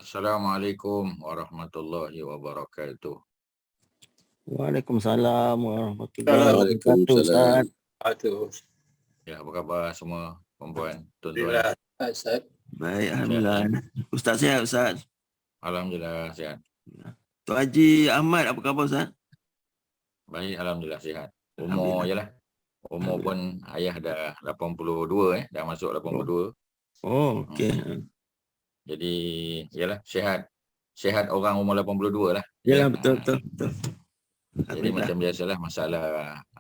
Assalamualaikum warahmatullahi wabarakatuh. Waalaikumsalam warahmatullahi wabarakatuh, Waalaikumsalam. Ustaz. Aduh. Ya, apa khabar semua perempuan, tuan-tuan? Alhamdulillah. Ustaz. Baik, Alhamdulillah. Ustaz sihat, Ustaz? Alhamdulillah sihat. Tok Haji Ahmad, apa khabar, Ustaz? Baik, alhamdulillah sihat. Alhamdulillah. Umur je lah. Umur pun ayah dah 82 dah masuk 82. Oh, okey. Jadi, yalah sihat. Sihat orang umur 82 lah. Yalah, Ya, betul. Jadi Alhamdulillah. macam biasalah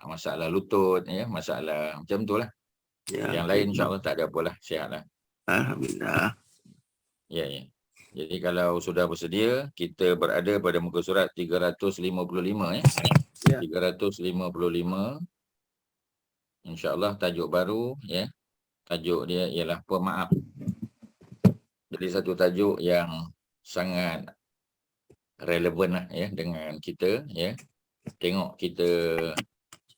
masalah lutut, ya, masalah macam tu lah. Ya, Yang lain insya-Allah tak ada apalah, sihat lah. Alhamdulillah. Ya. Jadi kalau sudah bersedia, kita berada pada muka surat 355 ya. Ya. 355. InsyaAllah tajuk baru ya. Tajuk dia ialah pemaaf. Jadi satu tajuk yang sangat relevan lah ya dengan kita ya. Tengok kita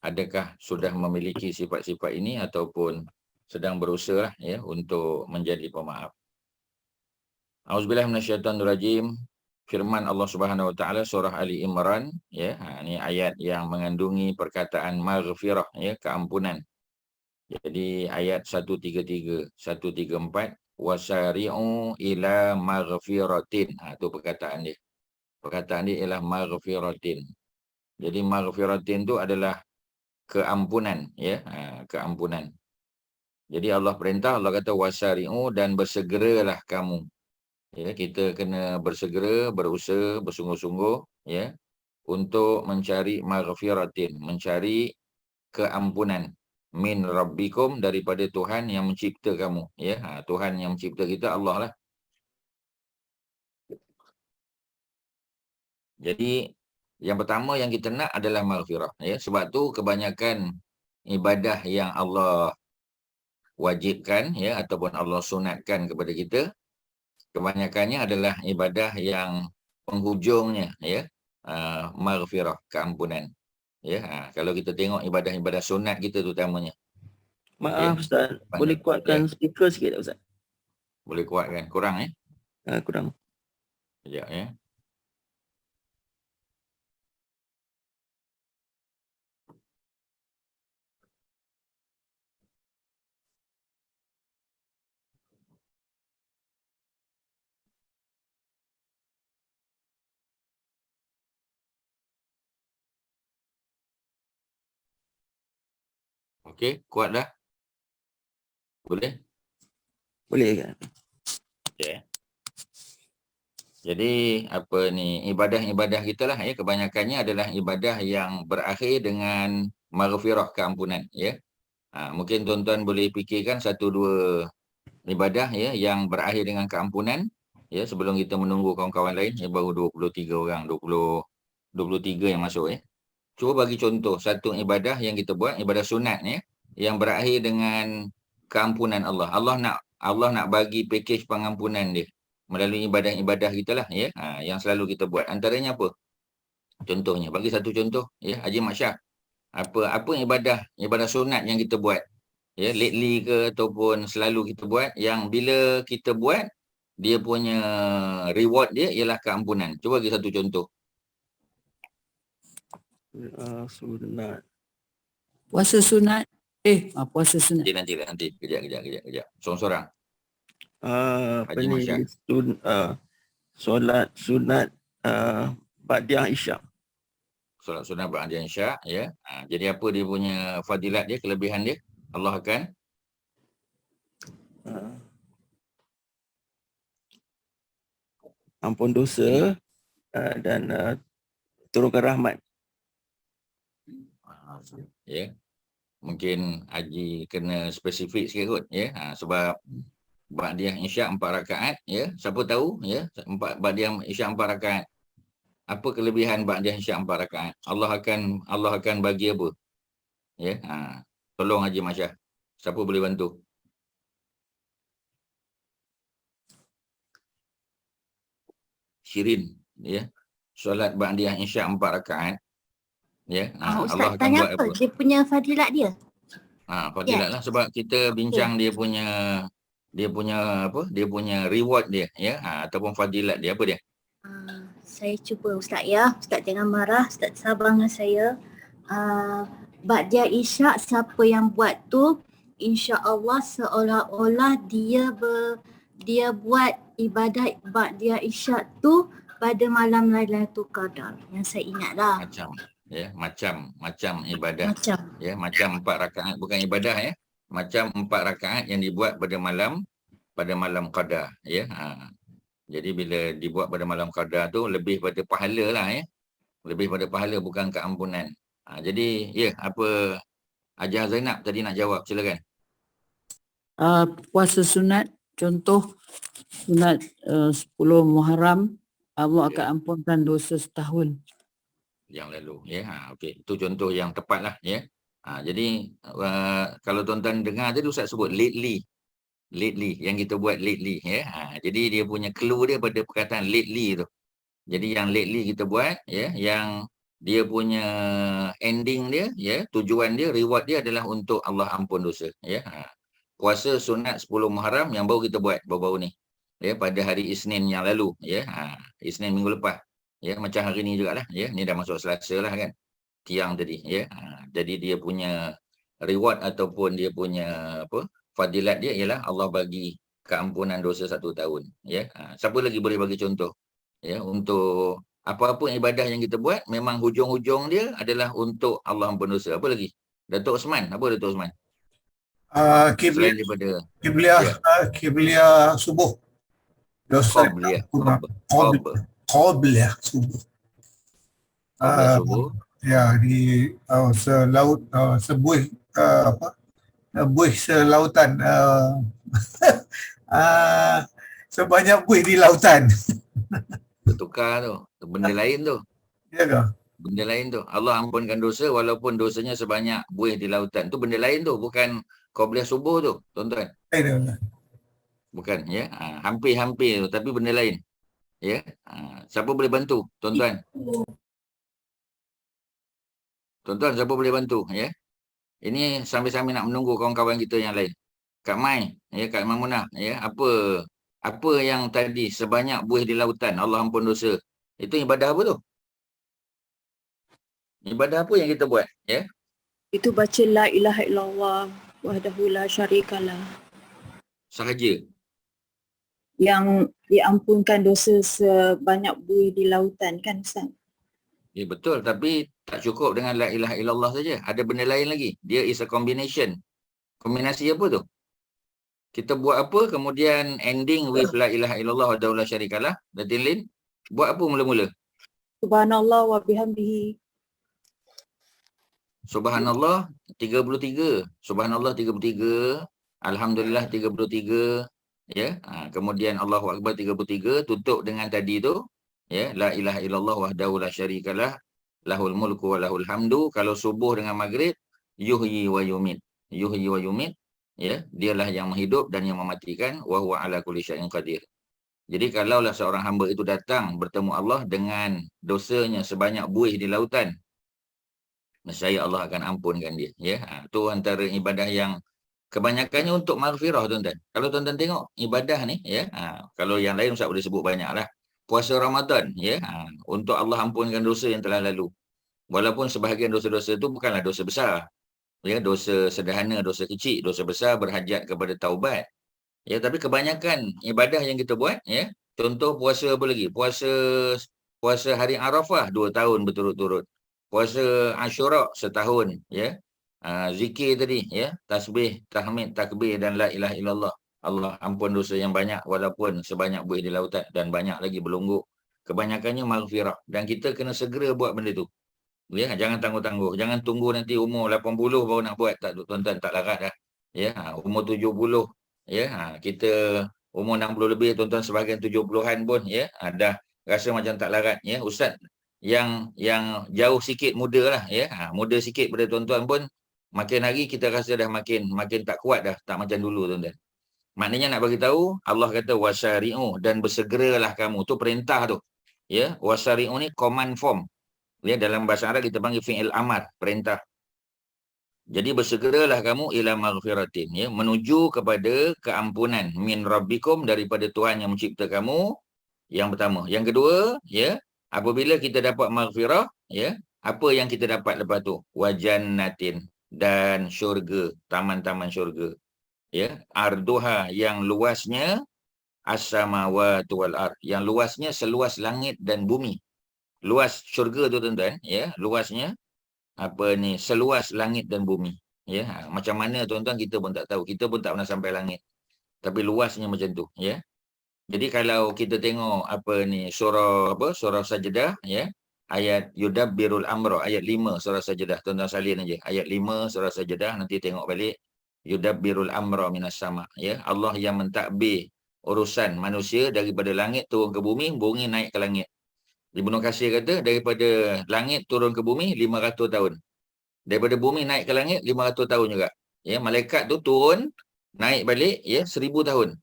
adakah sudah memiliki sifat-sifat ini ataupun sedang berusaha lah ya untuk menjadi pemaaf. Auzubillahi minasyaitonirrajim. Firman Allah Subhanahu Wa Taala surah Ali Imran ya. Ini ayat yang mengandungi perkataan maghfirah ya, keampunan. Jadi ayat 133, 134 wasari'u ila maghfiratin. Itu perkataan dia. Perkataan dia ialah maghfiratin. Jadi maghfiratin tu adalah keampunan ya, keampunan. Jadi Allah perintah, Allah kata wasari'u, dan bersegeralah kamu. Ya, kita kena bersegera, berusaha, bersungguh-sungguh ya untuk mencari maghfiratin, mencari keampunan min rabbikum, daripada Tuhan yang mencipta kamu ya. Tuhan yang mencipta kita Allah lah. Jadi yang pertama yang kita nak adalah maghfirah ya. Sebab tu kebanyakan ibadah yang Allah wajibkan ya ataupun Allah sunatkan kepada kita, kebanyakannya adalah ibadah yang penghujungnya ya maghfirah, keampunan ya. Kalau kita tengok ibadah-ibadah sunat kita terutamanya. Maaf, Ustaz. Boleh kuatkan speaker sikit tak, Ustaz? Boleh kuatkan. Kurang Kurang. Sekejap ya. Okey, kuat dah? Boleh? Boleh kan? Okey. Jadi apa ni, ibadah-ibadah kita lah ya, kebanyakannya adalah ibadah yang berakhir dengan maghfirah, keampunan ya. Mungkin tuan-tuan boleh fikirkan satu dua ibadah ya yang berakhir dengan keampunan ya, sebelum kita menunggu kawan-kawan lain ya, baru 23 orang, 23 yang masuk ya. Cuba bagi contoh satu ibadah yang kita buat, ibadah sunat ya, yang berakhir dengan keampunan Allah. Allah nak bagi pakej pengampunan dia melalui ibadah-ibadah kita lah ya, yang selalu kita buat. Antaranya apa? Contohnya, bagi satu contoh ya, Haji Mak Syah. Apa ibadah sunat yang kita buat ya, lately ke ataupun selalu kita buat, yang bila kita buat dia punya reward dia ialah keampunan. Cuba bagi satu contoh. Sunat. Puasa sunat. Puasa sunat. Nanti. Kejap. Sorang-sorang. Apa Haji ni? Masya. Solat sunat ba'diyah Isyak. Solat sunat ba'diyah Isyak ya. Jadi apa dia punya fadilat dia, kelebihan dia? Allah akan ampun dosa dan turunkan rahmat. Ya. Mungkin Haji kena spesifik sikit kot ya. Sebab ba'diyah Isyak 4 rakaat ya. Siapa tahu ya, ba'diyah Isyak 4 rakaat. Apa kelebihan ba'diyah Isyak 4 rakaat? Allah akan bagi apa? Ya. Tolong Haji Masya. Siapa boleh bantu? Syirin ya. Solat ba'diyah Isyak 4 rakaat. Ya. Ustaz Allah akan tanya buat apa? Dia punya fadilat dia? fadilat lah, sebab kita bincang dia punya dia punya apa? Dia punya reward dia, ya, ataupun fadilat dia, apa dia? Saya cuba Ustaz ya. Ustaz jangan marah. Ustaz sabar dengan saya. Ba'da isyak siapa yang buat tu, insya-Allah seolah-olah dia buat ibadat ba'da isyak tu pada malam Lailatul Qadar. Yang saya ingat lah. Macam ibadah. Macam. Ya, macam 4 rakaat, bukan ibadah, ya. Macam 4 rakaat yang dibuat pada malam qadar, ya. Jadi bila dibuat pada malam qadar tu lebih pada pahala lah, ya. Lebih pada pahala, bukan keampunan. Jadi ya, apa Hajah Zainab tadi nak jawab, silakan. Puasa sunat, contoh sunat 10 Muharram, Allah akan ampunkan dosa setahun. Yang lalu, ya. Okey, itu contoh yang tepat lah, ya. Jadi kalau tuan-tuan dengar tadi Ustaz sebut lately yang kita buat lately, ya. Jadi dia punya clue dia pada perkataan lately tu. Jadi yang lately kita buat, ya, yang dia punya ending dia, ya, tujuan dia, reward dia adalah untuk Allah ampun dosa, ya. Puasa sunat 10 Muharram yang baru kita buat baru-baru ni, ya, pada hari Isnin yang lalu, ya. Isnin minggu lepas, ya, macam hari ni jugalah, ya. Ni dah masuk Selasa lah kan, tiang tadi, ya. Jadi dia punya reward ataupun dia punya apa fadilat dia ialah Allah bagi keampunan dosa 1 tahun, ya. Siapa lagi boleh bagi contoh, ya, untuk apa-apa ibadah yang kita buat memang hujung-hujung dia adalah untuk Allah ampun dosa. Apa lagi? Datuk Osman, apa Datuk Osman? Selain daripada Qibliyah subuh. Dosa Qobliyah subuh. Subuh. Ya, di selaut sebuih buih selautan. Sebanyak buih di lautan. Bertukar tu. Benda lain tu. Ya ke? Benda lain tu. Allah ampunkan dosa walaupun dosanya sebanyak buih di lautan. Tu benda lain tu. Bukan Qobliyah subuh tu, tuan-tuan. Bukan, ya. Hampir-hampir tu. Tapi benda lain. Ya. Siapa boleh bantu, tuan-tuan? Tuan-tuan, siapa boleh bantu, ya? Ini sambil-sambil nak menunggu kawan-kawan kita yang lain. Kak Mai, ya, Kak Mamunah, ya, apa yang tadi sebanyak buih di lautan, Allah ampun dosa. Itu ibadah apa tu? Ibadah apa yang kita buat, ya? Itu baca la ilaha illallah wahdahu la syarikalah. Sahaja. Yang diampunkan dosa sebanyak buih di lautan kan Ustaz? Ya, betul, tapi tak cukup dengan la ilaha illallah saja. Ada benda lain lagi. Dia is a combination. Kombinasi apa tu? Kita buat apa, kemudian ending with la ilaha illallah wa la syarikalah. Datin Lin, buat apa mula-mula? Subhanallah wa bihamdihi. Subhanallah 33. Subhanallah 33. Alhamdulillah 33. Ya. Kemudian Allahu Akbar 33. Tutup dengan tadi tu. Ya, la ilaha illallah wahdahu la syarikalah lahul mulku wa lahul hamdu. Kalau subuh dengan maghrib, yuhyi wa yumit. Yuhyi wa yumit, ya, dialah yang menghidup dan yang mematikan, wa huwa ala kulli syai'in qadir. Jadi kalaulah seorang hamba itu datang bertemu Allah dengan dosanya sebanyak buih di lautan, nescaya Allah akan ampunkan dia, ya. Itu antara ibadah yang kebanyakannya untuk maghfirah, tuan-tuan. Kalau tuan-tuan tengok ibadah ni, ya, kalau yang lain Ustaz boleh sebut banyaklah. Puasa Ramadan, ya, untuk Allah ampunkan dosa yang telah lalu. Walaupun sebahagian dosa-dosa itu bukanlah dosa besar. Ya, dosa sederhana, dosa kecil, dosa besar berhajat kepada taubat. Ya, tapi kebanyakan ibadah yang kita buat, ya, contoh puasa apa lagi? Puasa hari Arafah 2 tahun berturut-turut. Puasa Ashura setahun, ya. Zikir tadi, ya, tasbih, tahmid, takbir dan la ilaha illallah. Allah ampun dosa yang banyak walaupun sebanyak buih di lautan, dan banyak lagi berlonggok. Kebanyakannya maghfirah, dan kita kena segera buat benda tu. Ya, jangan tangguh-tangguh. Jangan tunggu nanti umur 80 baru nak buat. Tak, tuan-tuan, tak larat dah. Ya, umur 70, ya, kita umur 60 lebih, tuan-tuan sebahagian 70-an pun, ya, dah rasa macam tak larat, ya. Ustaz yang jauh sikit muda lah, ya, muda sikit pada tuan-tuan pun makin hari kita rasa dah makin tak kuat dah, tak macam dulu, tuan-tuan. Maknanya nak bagi tahu, Allah kata wasari'u, dan bersegeralah kamu. Tu perintah tu. Ya, wasari'u ni command form. Ya, dalam bahasa Arab kita panggil fi'il amar, perintah. Jadi bersegeralah kamu ila maghfiratin, ya, menuju kepada keampunan min rabbikum, daripada Tuhan yang mencipta kamu. Yang pertama. Yang kedua, ya, apabila kita dapat maghfirah, ya, apa yang kita dapat lepas tu? Wa jannatin, dan syurga, taman-taman syurga. Ya, arduha, yang luasnya as-samawati wal ard, yang luasnya seluas langit dan bumi. Luas syurga tu tuan-tuan, ya, luasnya seluas langit dan bumi. Ya, macam mana tuan-tuan kita pun tak tahu. Kita pun tak pernah sampai langit. Tapi luasnya macam tu, ya. Jadi kalau kita tengok surah Sajdah, ya, ayat yudabbirul amra, ayat 5 surah Sajdah, tuan-tuan salin aja. Ayat 5 surah Sajdah, nanti tengok balik. Yudabbirul amra minas sama, ya. Allah yang mentadbir urusan manusia daripada langit turun ke bumi, bumi naik ke langit. Ibnu Katsir kata daripada langit turun ke bumi 500 tahun. Daripada bumi naik ke langit 500 tahun juga. Ya, malaikat tu turun naik balik, ya, 1000 tahun.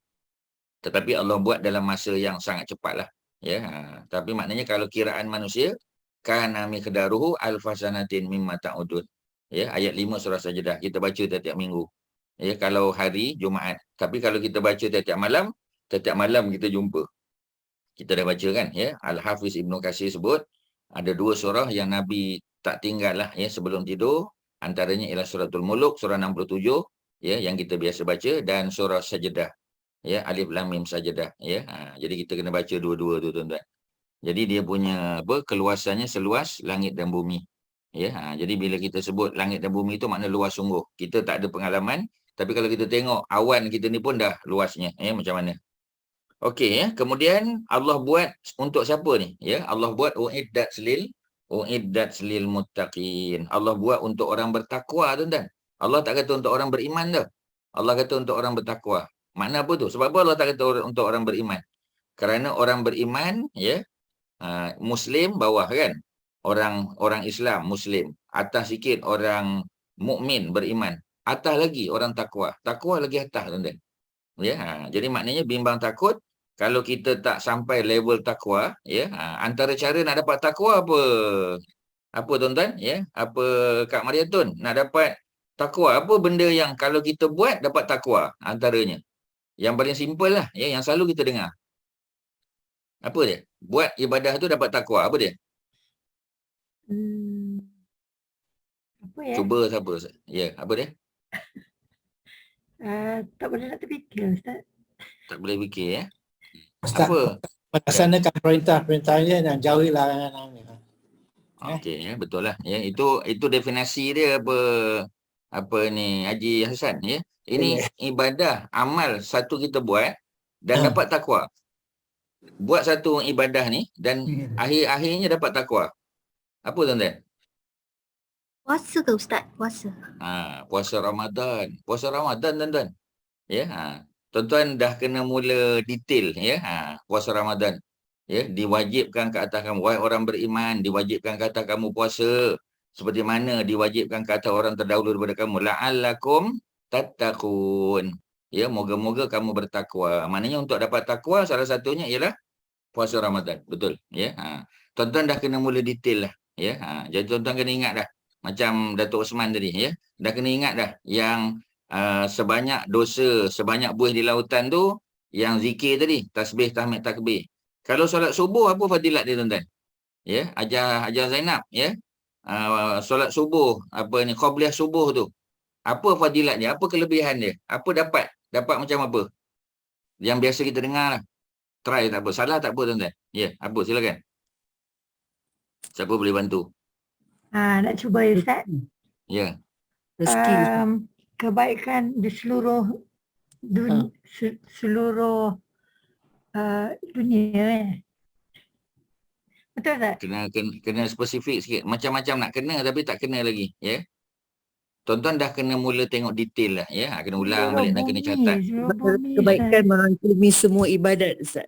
Tetapi Allah buat dalam masa yang sangat cepatlah. Ya, tapi maknanya kalau kiraan manusia kana miqdaruhu alfasanatin mimma ta'udun. Ya, ayat 5 surah Sajdah kita baca tiap-tiap minggu. Ya, kalau hari Jumaat. Tapi kalau kita baca tiap-tiap malam kita jumpa. Kita dah baca kan, ya. Al-Hafiz Ibnu Katsir sebut ada 2 surah yang Nabi tak tinggal lah, ya, sebelum tidur. Antaranya ialah suratul Mulk, surah 67, ya, yang kita biasa baca, dan surah Sajdah, ya, Alif Lam Mim Sajdah, ya. Jadi kita kena baca dua-dua tu tuan-tuan. Jadi dia punya keluasannya seluas langit dan bumi. Ya, jadi bila kita sebut langit dan bumi itu makna luas sungguh. Kita tak ada pengalaman, tapi kalau kita tengok awan kita ni pun dah luasnya, ya, macam mana. Okey, ya. Kemudian Allah buat untuk siapa ni? Ya, Allah buat uiddat lil muttaqin. Allah buat untuk orang bertakwa, tuan-tuan. Allah tak kata untuk orang beriman dah. Allah kata untuk orang bertakwa. Makna apa tu? Sebab apa Allah tak kata untuk orang beriman? Kerana orang beriman, ya, Muslim bawah kan? Orang Islam Muslim. Atas sikit orang mukmin beriman. Atas lagi orang takwa. Takwa lagi atas, tuan-tuan. Ya, jadi maknanya bimbang takut. Kalau kita tak sampai level takwa, ya, antara cara nak dapat takwa apa tuan-tuan, ya, apa Kak Mariatun, nak dapat takwa, apa benda yang kalau kita buat dapat takwa? Antaranya yang paling simple lah, ya, yang selalu kita dengar. Apa dia? Buat ibadah tu dapat takwa. Apa dia? Apa ya? Cuba siapa? Ya, apa dia? Tak boleh nak terfikir, Ustaz. Tak boleh fikir, ya. Ustaz, Apa? melaksanakan perintah-perintahnya dan jauhi larangannya. Okey, ya, betul lah. Ya, itu definisi dia apa ni Haji Hasan, ya. Ini ibadah amal satu kita buat dan dapat takwa. Buat satu ibadah ni dan akhir-akhirnya dapat takwa. Apa tuan-tuan? Puasa ke Ustaz? Puasa. Puasa Ramadan. Puasa Ramadan, tuan-tuan. Ya, tuan-tuan dah kena mula detail, ya. Puasa Ramadan. Ya, diwajibkan ke atas kamu, wahai orang beriman, diwajibkan ke atas kamu puasa seperti mana diwajibkan ke atas orang terdahulu daripada kamu, la'allakum tattaqun. Ya, moga-moga kamu bertakwa. Maknanya untuk dapat takwa salah satunya ialah puasa Ramadan. Betul, ya. Tuan-tuan dah kena mula detail lah, ya. Jadi tuan-tuan kena ingat dah. Macam Datuk Osman tadi, ya. Dah kena ingat dah yang sebanyak dosa, sebanyak buih di lautan tu, yang zikir tadi, tasbih, tahmid, takbir. Kalau solat subuh, apa fadilat dia, tuan-tuan? Ya, ajar Zainab, ya. Solat subuh, qabliyah subuh tu. Apa fadilat dia? Apa kelebihan dia? Apa dapat? Dapat macam apa? Yang biasa kita dengar lah. Try tak apa. Salah tak apa, tuan-tuan. Ya, apa? Silakan. Siapa boleh bantu? Nak cuba ya, Ustaz. Ya. Rezeki. Kebaikan di seluruh seluruh dunia. Betul tak? Kena spesifik sikit. Macam-macam nak kena tapi tak kena lagi, ya. Tuan-tuan dah kena mula tengok detail lah, ya. Kena ulang balik dan kena catat. Kebaikan merangkumi semua ibadat, Ustaz.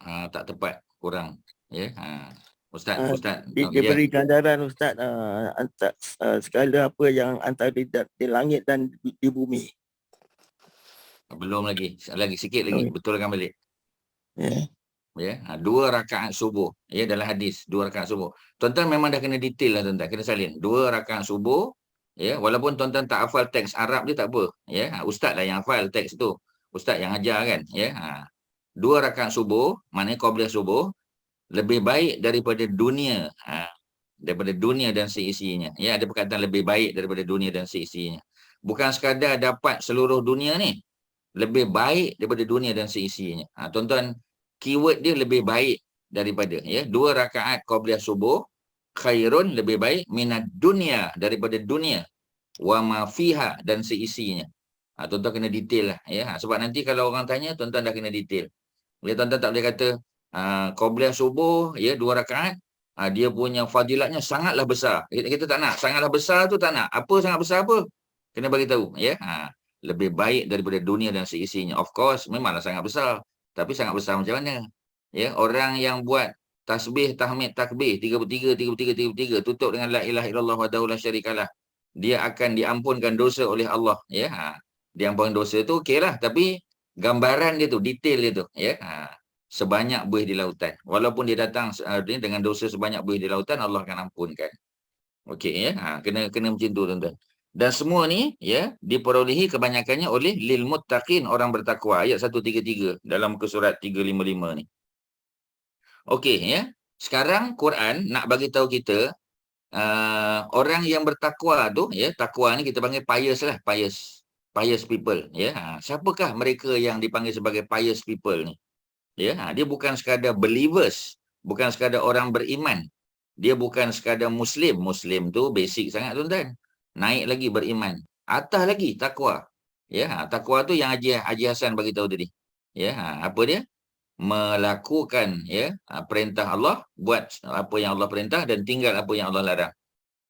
Tak tepat, kurang, ya. Ustaz. Dia beri gandaran Ustaz segala apa yang antara di langit dan di bumi. Belum lagi sikit lagi, betulkan balik. Ya. 2 rakaat subuh, ya, dalam hadis 2 rakaat subuh. Tuan-tuan memang dah kena detail lah, tuan-tuan, kena salin. 2 rakaat subuh, Ya, walaupun tuan-tuan tak hafal teks Arab dia tak apa. Ya, ustaz lah yang hafal teks tu. Ustaz yang ajar kan. Ya, 2 rakaat subuh, maknanya qabliyah subuh lebih baik daripada dunia. Daripada dunia dan seisinya. Ya, ada perkataan lebih baik daripada dunia dan seisinya. Bukan sekadar dapat seluruh dunia ni. Lebih baik daripada dunia dan seisinya. Tuan-tuan, keyword dia lebih baik daripada. Ya, 2 rakaat qabliyah subuh khairun lebih baik minad dunia daripada dunia wa ma fiha dan seisinya. Tuan-tuan kena detail lah ya. Sebab nanti kalau orang tanya tuan-tuan dah kena detail. Ya, tuan-tuan tak boleh kata qabliyah subuh ya 2 rakaat dia punya fadilatnya sangatlah besar. Kita tak nak. Sangatlah besar tu tak nak. Apa sangat besar apa? Kena bagi tahu ya. Lebih baik daripada dunia dan seisinya. Of course memanglah sangat besar. Tapi sangat besar macam mana? Ya, orang yang buat tasbih, tahmid, takbir 33 tutup dengan la ilaha illallah wahdahu la syarikalah. Dia akan diampunkan dosa oleh Allah ya. Diampunkan dosa tu okeylah, tapi gambaran dia tu, detail dia tu ya. Sebanyak buih di lautan. Walaupun dia datang dengan dosa sebanyak buih di lautan, Allah akan ampunkan. Okey ya. Kena macam tu tuan-tuan. Dan semua ni ya diperolehi kebanyakannya oleh lil muttaqin, orang bertakwa, ayat 133 dalam muka surat 355 ni. Okey ya. Sekarang Quran nak bagi tahu kita orang yang bertakwa tu ya, takwa ni kita panggil pious lah, pious people ya. Siapakah mereka yang dipanggil sebagai pious people ni? Ya, dia bukan sekadar believers, bukan sekadar orang beriman. Dia bukan sekadar muslim. Muslim tu basic sangat tuan-tuan. Naik lagi beriman. Atas lagi takwa. Ya, takwa tu yang Haji Hasan bagi tahu tadi. Ya, apa dia? Melakukan ya perintah Allah, buat apa yang Allah perintah dan tinggal apa yang Allah larang.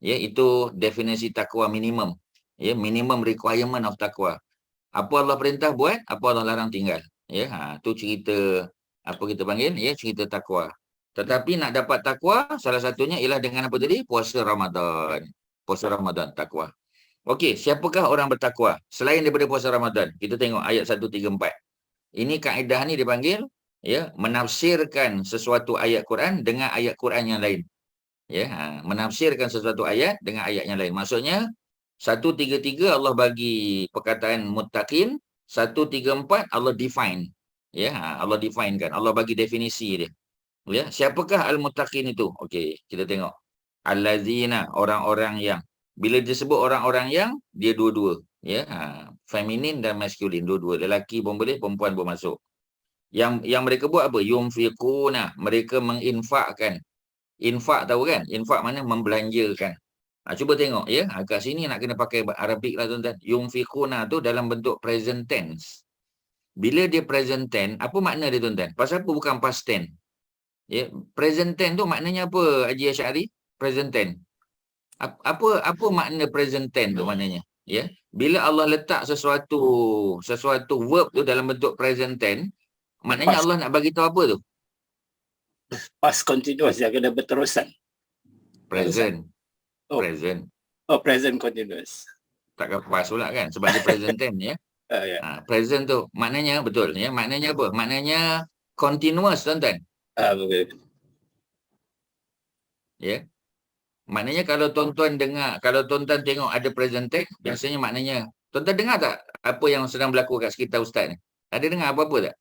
Ya, itu definisi takwa minimum. Ya, minimum requirement of takwa. Apa Allah perintah buat, apa Allah larang tinggal. Ya, tu cerita apa kita panggil ya, cerita takwa. Tetapi nak dapat takwa salah satunya ialah dengan apa tadi? Puasa Ramadan. Puasa Ramadan takwa. Okey, siapakah orang bertakwa selain daripada puasa Ramadan? Kita tengok ayat 134. Ini kaedah ni dipanggil ya menafsirkan sesuatu ayat Quran dengan ayat Quran yang lain. Ya, menafsirkan sesuatu ayat dengan ayat yang lain. Maksudnya 133 Allah bagi perkataan muttaqin, 134 Allah define. Ya, Allah definekan, Allah bagi definisi dia. Ya, siapakah al-muttaqin itu? Okey, kita tengok. Allazina, orang-orang yang, bila disebut orang-orang yang, dia dua-dua. Ya, feminin dan maskulin, dua-dua. Lelaki pun boleh, perempuan pun masuk. Yang mereka buat apa? Yunfiquna, mereka menginfakkan. Infak tahu kan? Infak mana? Membelanjakan. Cuba tengok ya. Kat sini nak kena pakai Arabik lah tuan-tuan. Yunfiquna tu dalam bentuk present tense. Bila dia present tense, apa makna dia tuan-tuan? Pasal apa bukan past tense? Ya, present tense tu maknanya apa Haji Asy'ari? Present tense. Apa makna present tense tu maknanya? Ya. Bila Allah letak sesuatu verb tu dalam bentuk present tense, maknanya Allah nak bagi tahu apa tu? Past continuous, dia kena berterusan. Present. Oh. Present. Oh, present continuous. Takkan past pula kan? Sebab dia present tense ya. Ya. Present tu maknanya betul ya. Maknanya apa? Maknanya continuous tuan-tuan. Betul. Ya. Maknanya kalau tuan-tuan dengar, kalau tuan-tuan tengok ada present tense, biasanya maknanya tuan-tuan dengar tak apa yang sedang berlaku kat sekitar ustaz ni? Ada dengar apa-apa tak?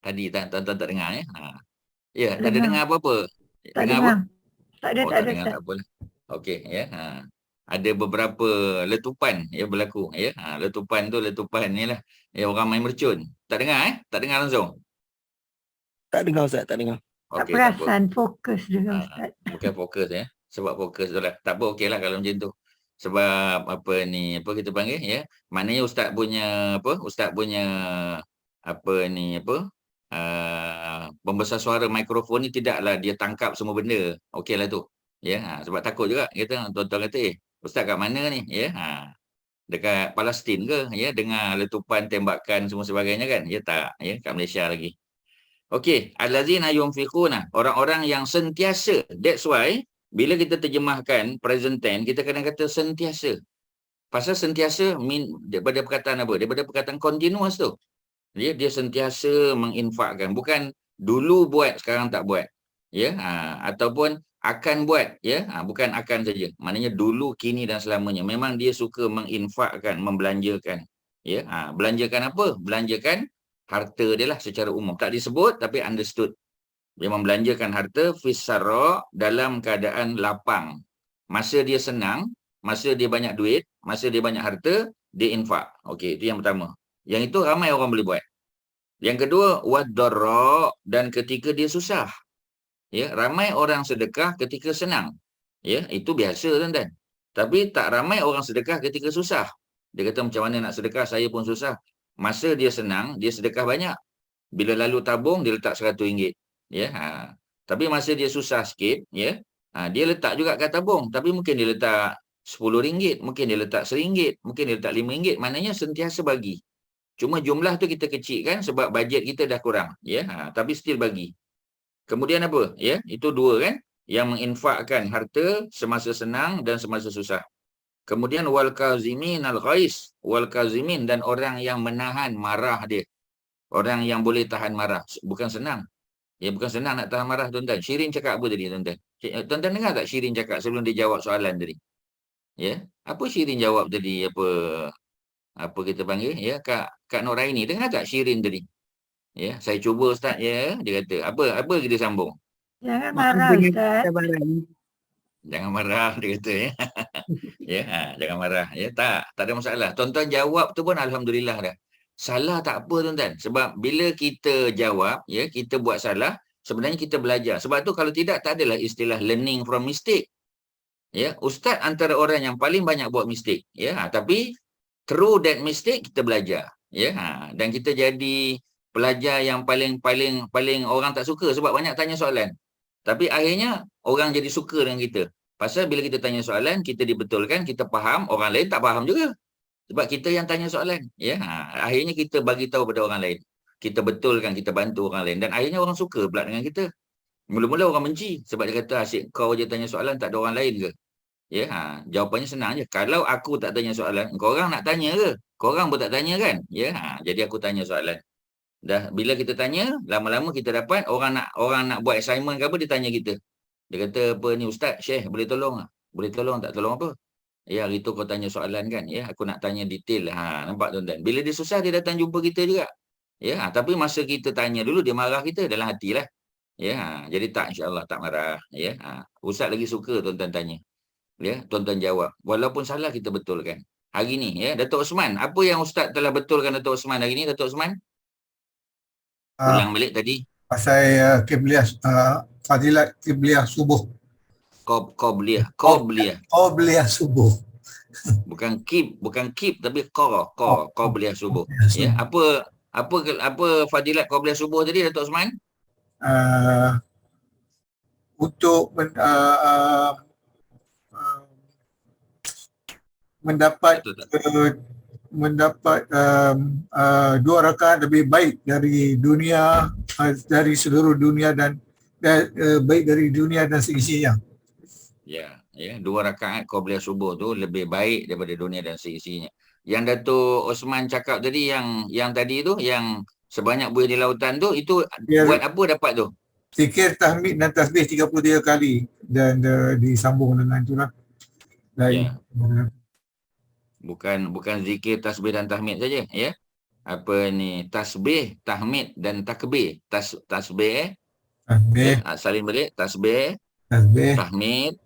Tadi tuan-tuan tak dengar ya. Ya, tak ada dengar apa-apa. Tak Dengar apa? Tak ada, Oh, tak tak ada. dengar tak apalah. Okey ya. Ada beberapa letupan ya berlaku ya. Letupan tu letupan ni lah. Ya, orang main mercun. Tak dengar Tak dengar langsung. Tak dengar Ustaz, tak dengar. Tak Okey, tak apa. perasan, fokus dengan Ustaz. Bukan fokus ya. Sebab fokus tu lah. Tak apa, okeylah kalau macam tu. Sebab apa ni, apa kita panggil ya. Maknanya ustaz punya pembesar suara mikrofon ni tidaklah dia tangkap semua benda. Okeylah tu. Ya, sebab takut juga kita tuan-tuan kata, ustaz kat mana ni? Ya, dekat Palestin ke? Ya, dengar letupan, tembakan semua sebagainya kan? Ya tak, ya kat Malaysia lagi. Okey, allazina yunfiquna, orang-orang yang sentiasa. That's why bila kita terjemahkan present tense, kita kadang kata sentiasa. Pasal sentiasa daripada perkataan apa? Daripada perkataan continuous tu. Dia sentiasa menginfakkan, bukan dulu buat sekarang tak buat. Ya, ataupun akan buat, ya, bukan akan saja. Maknanya dulu, kini dan selamanya. Memang dia suka menginfakkan, membelanjakan. Ya, belanjakan apa? Belanjakan harta dia lah secara umum. Tak disebut tapi understood. Dia membelanjakan harta fisara dalam keadaan lapang. Masa dia senang, masa dia banyak duit, masa dia banyak harta, dia infak. Okey, itu yang pertama. Yang itu ramai orang boleh buat. Yang kedua, waddarra, dan ketika dia susah. Ya, ramai orang sedekah ketika senang. Ya, itu biasa tuan-tuan. Tapi tak ramai orang sedekah ketika susah. Dia kata macam mana nak sedekah, saya pun susah. Masa dia senang, dia sedekah banyak. Bila lalu tabung, dia letak RM100. Ya, tapi masa dia susah sikit, ya, dia letak juga kat tabung. Tapi mungkin dia letak RM10, mungkin dia letak RM1, mungkin dia letak RM5. Maknanya sentiasa bagi. Cuma jumlah tu kita kecilkan sebab bajet kita dah kurang. Ya, tapi still bagi. Kemudian apa? Ya, itu dua kan, yang menginfakkan harta semasa senang dan semasa susah. Kemudian wal kazimin al ghais, wal kazimin, dan orang yang menahan marah dia. Orang yang boleh tahan marah. Bukan senang. Ya, bukan senang nak tahan marah, tuan-tuan. Syirin cakap apa tadi, tuan-tuan? Tuan-tuan dengar tak Syirin cakap sebelum dia jawab soalan tadi? Ya, apa Syirin jawab tadi? Apa kita panggil? Ya, Kak Noraini, dengar tak Syirin tadi? Ya, saya cuba Ustaz, ya. Dia kata, apa kita sambung? Jangan Maaf marah dengan Ustaz. kesabaran. Jangan marah, dia kata, ya. Ya, jangan marah. Ya, tak ada masalah. Tuan-tuan jawab tu pun alhamdulillah dah. Salah tak apa, tuan-tuan. Sebab bila kita jawab, ya, kita buat salah, sebenarnya kita belajar. Sebab tu kalau tidak, tak adalah istilah learning from mistake. Ya, Ustaz antara orang yang paling banyak buat mistake. Ya, tapi through that mistake kita belajar. Ya, dan kita jadi pelajar yang paling orang tak suka sebab banyak tanya soalan. Tapi akhirnya orang jadi suka dengan kita. Pasal bila kita tanya soalan, kita dibetulkan, kita faham, orang lain tak faham juga. Sebab kita yang tanya soalan. Ya, akhirnya kita bagi tahu pada orang lain. Kita betulkan, kita bantu orang lain. Dan akhirnya orang suka pula dengan kita. Mula-mula orang benci. Sebab dia kata, asyik kau je tanya soalan, tak ada orang lain ke? Ya, jawapannya senang je. Kalau aku tak tanya soalan, korang nak tanya ke? Korang pun tak tanya kan? Ya, jadi aku tanya soalan. Dah bila kita tanya, lama-lama kita dapat orang nak buat assignment ke apa, dia tanya kita. Dia kata, apa ni Ustaz, Syekh, boleh tolong tak? Boleh tolong tak? Tolong apa? Ya, hari tu kau tanya soalan kan? Ya, aku nak tanya detail. Nampak tuan-tuan? Bila dia susah, dia datang jumpa kita juga. Ya, tapi masa kita tanya dulu, dia marah kita dalam hatilah. Ya, jadi tak, insya-Allah tak marah. Ya, Ustaz lagi suka tuan-tuan tanya. Ya, tuan-tuan jawab. Walaupun salah, kita betulkan. Hari ni, ya, Datuk Osman, apa yang Ustaz telah betulkan Datuk Osman hari ni, Datuk Osman? Ulang balik tadi. Pasal Qibliyah, Fadilat Qibliyah Subuh. Qibliyah Subuh. Bukan keep tapi Qibliyah Subuh. Ya, apa fadilat Qibliyah Subuh tadi Datuk Osman? Untuk mendapat dua rakaat lebih baik dari dunia, dari seluruh dunia dan baik dari dunia dan seisinya. Ya, 2 rakaat Qibliyah Subuh tu lebih baik daripada dunia dan seisinya. Yang Datuk Osman cakap tadi, yang tadi tu, yang sebanyak buih di lautan tu, itu buat apa dapat tu? Zikir, tahmid dan tasbih 33 kali dan disambung dengan itulah. Ya. Bukan zikir, tasbih dan tahmid saja, ya. Apa ni? Tasbih, tahmid dan takbir. Tasbih, ya, salin balik. Tasbih, tahmid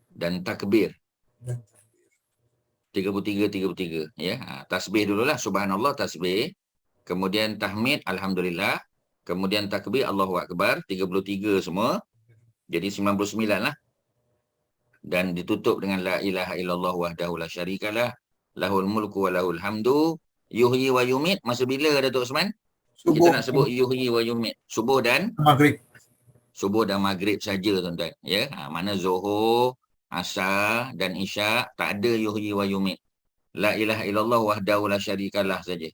dan takbir. 33, ya. Tasbih dululah, subhanallah, tasbih. Kemudian tahmid, alhamdulillah. Kemudian takbir, Allahu Akbar, 33 semua. Jadi 99 lah. Dan ditutup dengan la ilaha illallah wahdahu la syarikalah, lahul mulku wa lahul hamdu, yuhyi wa yumit. Masa bila Datuk Osman? Subuh. Kita nak sebut yuhyi wa yumit. Subuh dan maghrib saja, tuan-tuan. Ya, mana Zuhur, Asar dan Isyak tak ada yuhyi wa yumit. La ilaha illallah wahdahu la syarikalah saja.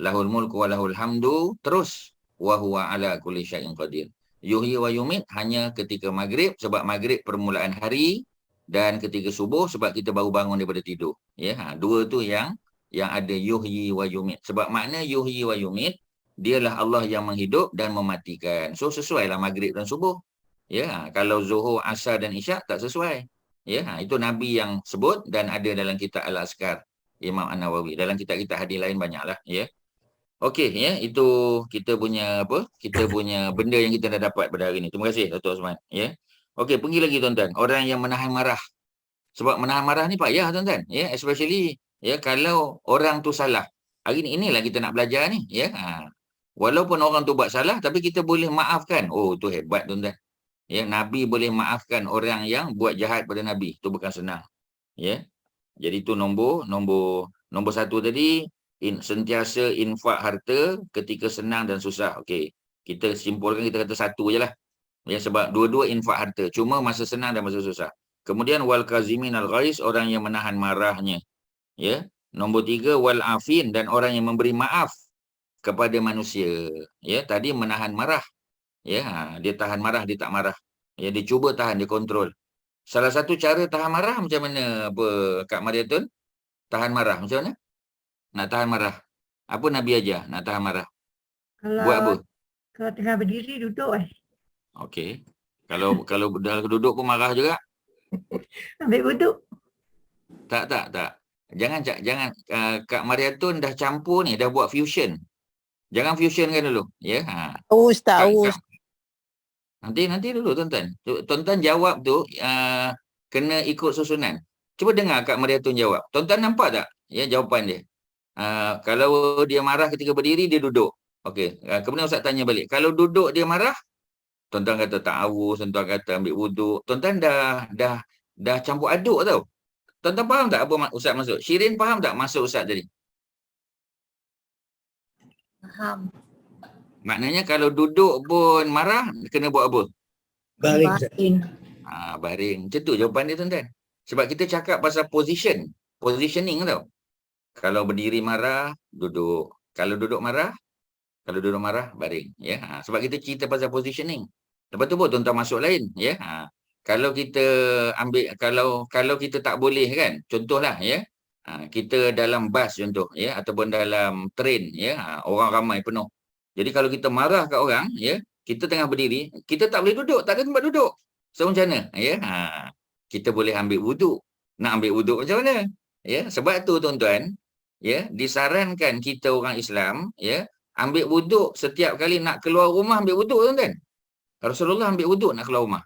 Lahul mulku wa lahul hamdu, terus wa huwa ala kulli syai'in qadir. Yuhyi wa yumit hanya ketika maghrib, sebab maghrib permulaan hari, dan ketika subuh sebab kita baru bangun daripada tidur. Ya, 2 tu yang ada yuhyi wa yumit. Sebab makna yuhyi wa yumit, dialah Allah yang menghidup dan mematikan. So sesuailah maghrib dan subuh. Ya, kalau zuhur, asar dan isyak tak sesuai. Ya, itu Nabi yang sebut dan ada dalam kitab Al-Azkar Imam An-Nawawi. Dalam kitab-kitab hadis lain banyaklah, ya. Okey, ya, itu kita punya apa? Kita punya benda yang kita dah dapat pada hari ini. Terima kasih Datuk Osman, ya. Okey, pergi lagi tuan-tuan. Orang yang menahan marah. Sebab menahan marah ni payah tuan-tuan, ya, especially ya kalau orang tu salah. Hari ni inilah kita nak belajar ni, ya. Walaupun orang tu buat salah tapi kita boleh maafkan. Oh, tu hebat tuan-tuan. Ya, Nabi boleh maafkan orang yang buat jahat pada Nabi. Itu bukan senang. Ya. Jadi itu nombor satu tadi, sentiasa infak harta ketika senang dan susah. Okey. Kita simpulkan, kita kata satu je lah. Ya, sebab dua-dua infak harta. Cuma masa senang dan masa susah. Kemudian wal kazimin al ghaiz, orang yang menahan marahnya. Ya. Nombor 3 wal afin, dan orang yang memberi maaf kepada manusia. Ya, tadi menahan marah. Ya, dia tahan marah, dia tak marah. Ya, dia cuba tahan, dia kontrol. Salah satu cara tahan marah macam mana apa Kak Mariatun? Tahan marah macam mana? Nak tahan marah. Apa Nabi ajar nak tahan marah? Buat apa? Kalau tengah berdiri duduk Okey. Kalau dah duduk pun marah juga? ambil wuduk. Tak. Jangan Kak Mariatun dah campur ni, dah buat fusion. Jangan fusionkan dulu, ya. Ustaz. Nanti dulu tuan-tuan. Tuan-tuan jawab tu kena ikut susunan. Cuba dengar Kak Mariatun jawab. Tuan-tuan nampak tak ya jawapan dia? Kalau dia marah ketika berdiri, dia duduk. Okey. Kemudian Ustaz tanya balik. Kalau duduk dia marah, tuan-tuan kata tak haus, tuan-tuan kata ambil wuduk. Tuan-tuan dah campur aduk tau. Tuan-tuan faham tak apa Ustaz maksud? Shirin faham tak maksud Ustaz tadi? Faham. Maknanya kalau duduk pun marah, kena buat apa? Baring. Baring. Macam tu jawapan dia tuan-tuan. Sebab kita cakap pasal positioning tau. Kalau berdiri marah, duduk. Kalau duduk marah, baring. Ya. Sebab kita cerita pasal positioning. Lepas tu pun tuan-tuan masuk lain. Ya. Kalau kita ambil, kalau kita tak boleh kan, contohlah ya. Kita dalam bas contoh ya, ataupun dalam train ya, orang ramai penuh. Jadi kalau kita marah kat orang ya, kita tengah berdiri, kita tak boleh duduk, tak ada tempat duduk. So macam mana ya? Kita boleh ambil wuduk. Nak ambil wuduk macam mana? Ya, sebab tu tuan-tuan ya, disarankan kita orang Islam ya, ambil wuduk setiap kali nak keluar rumah, ambil wuduk tuan-tuan. Rasulullah ambil wuduk nak keluar rumah.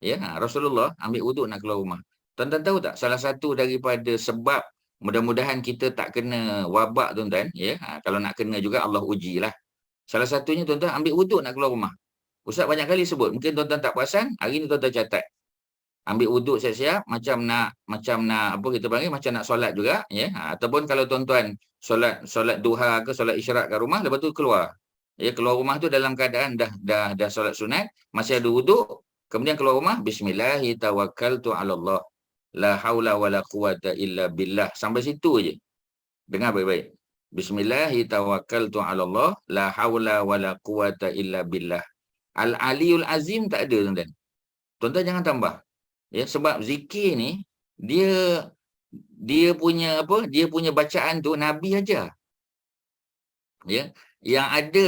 Ya, Rasulullah ambil wuduk nak keluar rumah. Tuan-tuan tahu tak salah satu daripada sebab mudah-mudahan kita tak kena wabak tuan-tuan ya. Kalau nak kena juga Allah ujilah. Salah satunya tuan-tuan ambil wuduk nak keluar rumah. Ustaz banyak kali sebut, mungkin tuan-tuan tak perasan, hari ni tuan-tuan catat. Ambil wuduk siap-siap macam nak apa kita panggil, macam nak solat juga ya. Ataupun kalau tuan-tuan solat duha ke solat isyarak kat rumah, lepas tu keluar. Ya, keluar rumah tu dalam keadaan dah solat sunat, masih ada wuduk, kemudian keluar rumah, bismillahi tawakkaltu 'ala Allah. La haula wala quwata illa billah. Sampai situ aje. Dengar baik-baik. Bismillahi tawakkaltu 'ala Allah, la haula wala quwata illa billah. Al-Aliyul Azim tak ada tuan-tuan. Tuan-tuan jangan tambah. Ya, sebab zikir ni dia punya apa? Dia punya bacaan tu Nabi aja. Ya, yang ada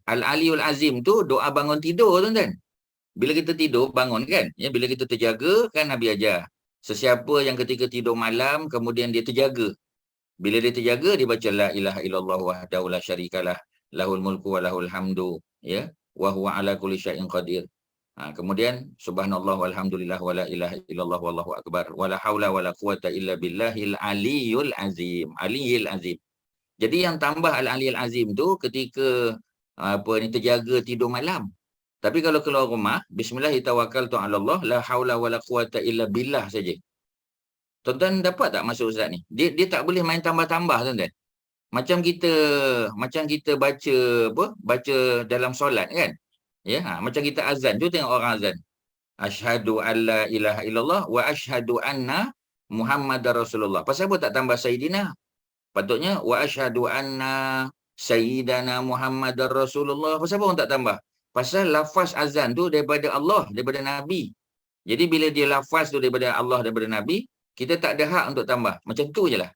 Al-Aliyul Azim tu doa bangun tidur tuan-tuan. Bila kita tidur bangun kan? Ya, bila kita terjaga kan Nabi ajar. Sesiapa yang ketika tidur malam kemudian dia terjaga. Bila dia terjaga, dia baca la ilaha illallah wahdahu la syarikalah, lahul mulku wa lahul hamdu, ya, wa huwa ala kulli syai'in qadir. Kemudian subhanallah walhamdulillah wa la ilaha illallah wallahu akbar wa la haula wa la quwata illa billahil aliyul azim. Aliyil azim. Jadi yang tambah al-aliyil azim tu ketika terjaga tidur malam. Tapi kalau keluar rumah, bismillahi tawakkaltu 'ala Allah, la haula wa la quwata illa billah saja. Tuan-tuan dapat tak maksud Ustaz ni? Dia tak boleh main tambah-tambah tuan-tuan. Macam kita baca dalam solat kan? Ya, macam kita azan. Tu tengok orang azan. Asyhadu alla ilaha illallah wa asyhadu anna Muhammadar Rasulullah. Pasal apa tak tambah Sayyidina? Patutnya wa asyhadu anna Sayyidana Muhammadar Rasulullah. Pasal apa orang tak tambah? Pasal lafaz azan tu daripada Allah, daripada Nabi. Jadi bila dia lafaz tu daripada Allah, daripada Nabi, kita tak ada hak untuk tambah. Macam tu je lah.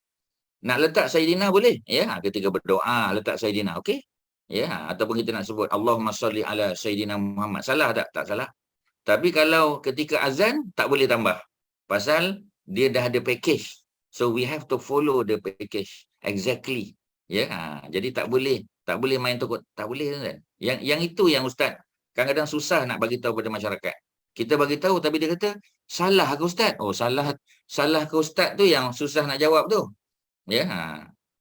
Nak letak Sayyidina boleh. Ya, ketika berdoa letak Sayyidina. Okey. Ya, ataupun kita nak sebut Allahumma salli ala Sayyidina Muhammad. Salah tak? Tak salah. Tapi kalau ketika azan tak boleh tambah. Pasal dia dah ada package. So we have to follow the package exactly. Jadi tak boleh main tokok, tak boleh kan. Yang itu yang ustaz kadang-kadang susah nak bagi tahu pada masyarakat. Kita bagi tahu tapi dia kata salah ke ustaz? Oh, salah ke ustaz tu yang susah nak jawab tu.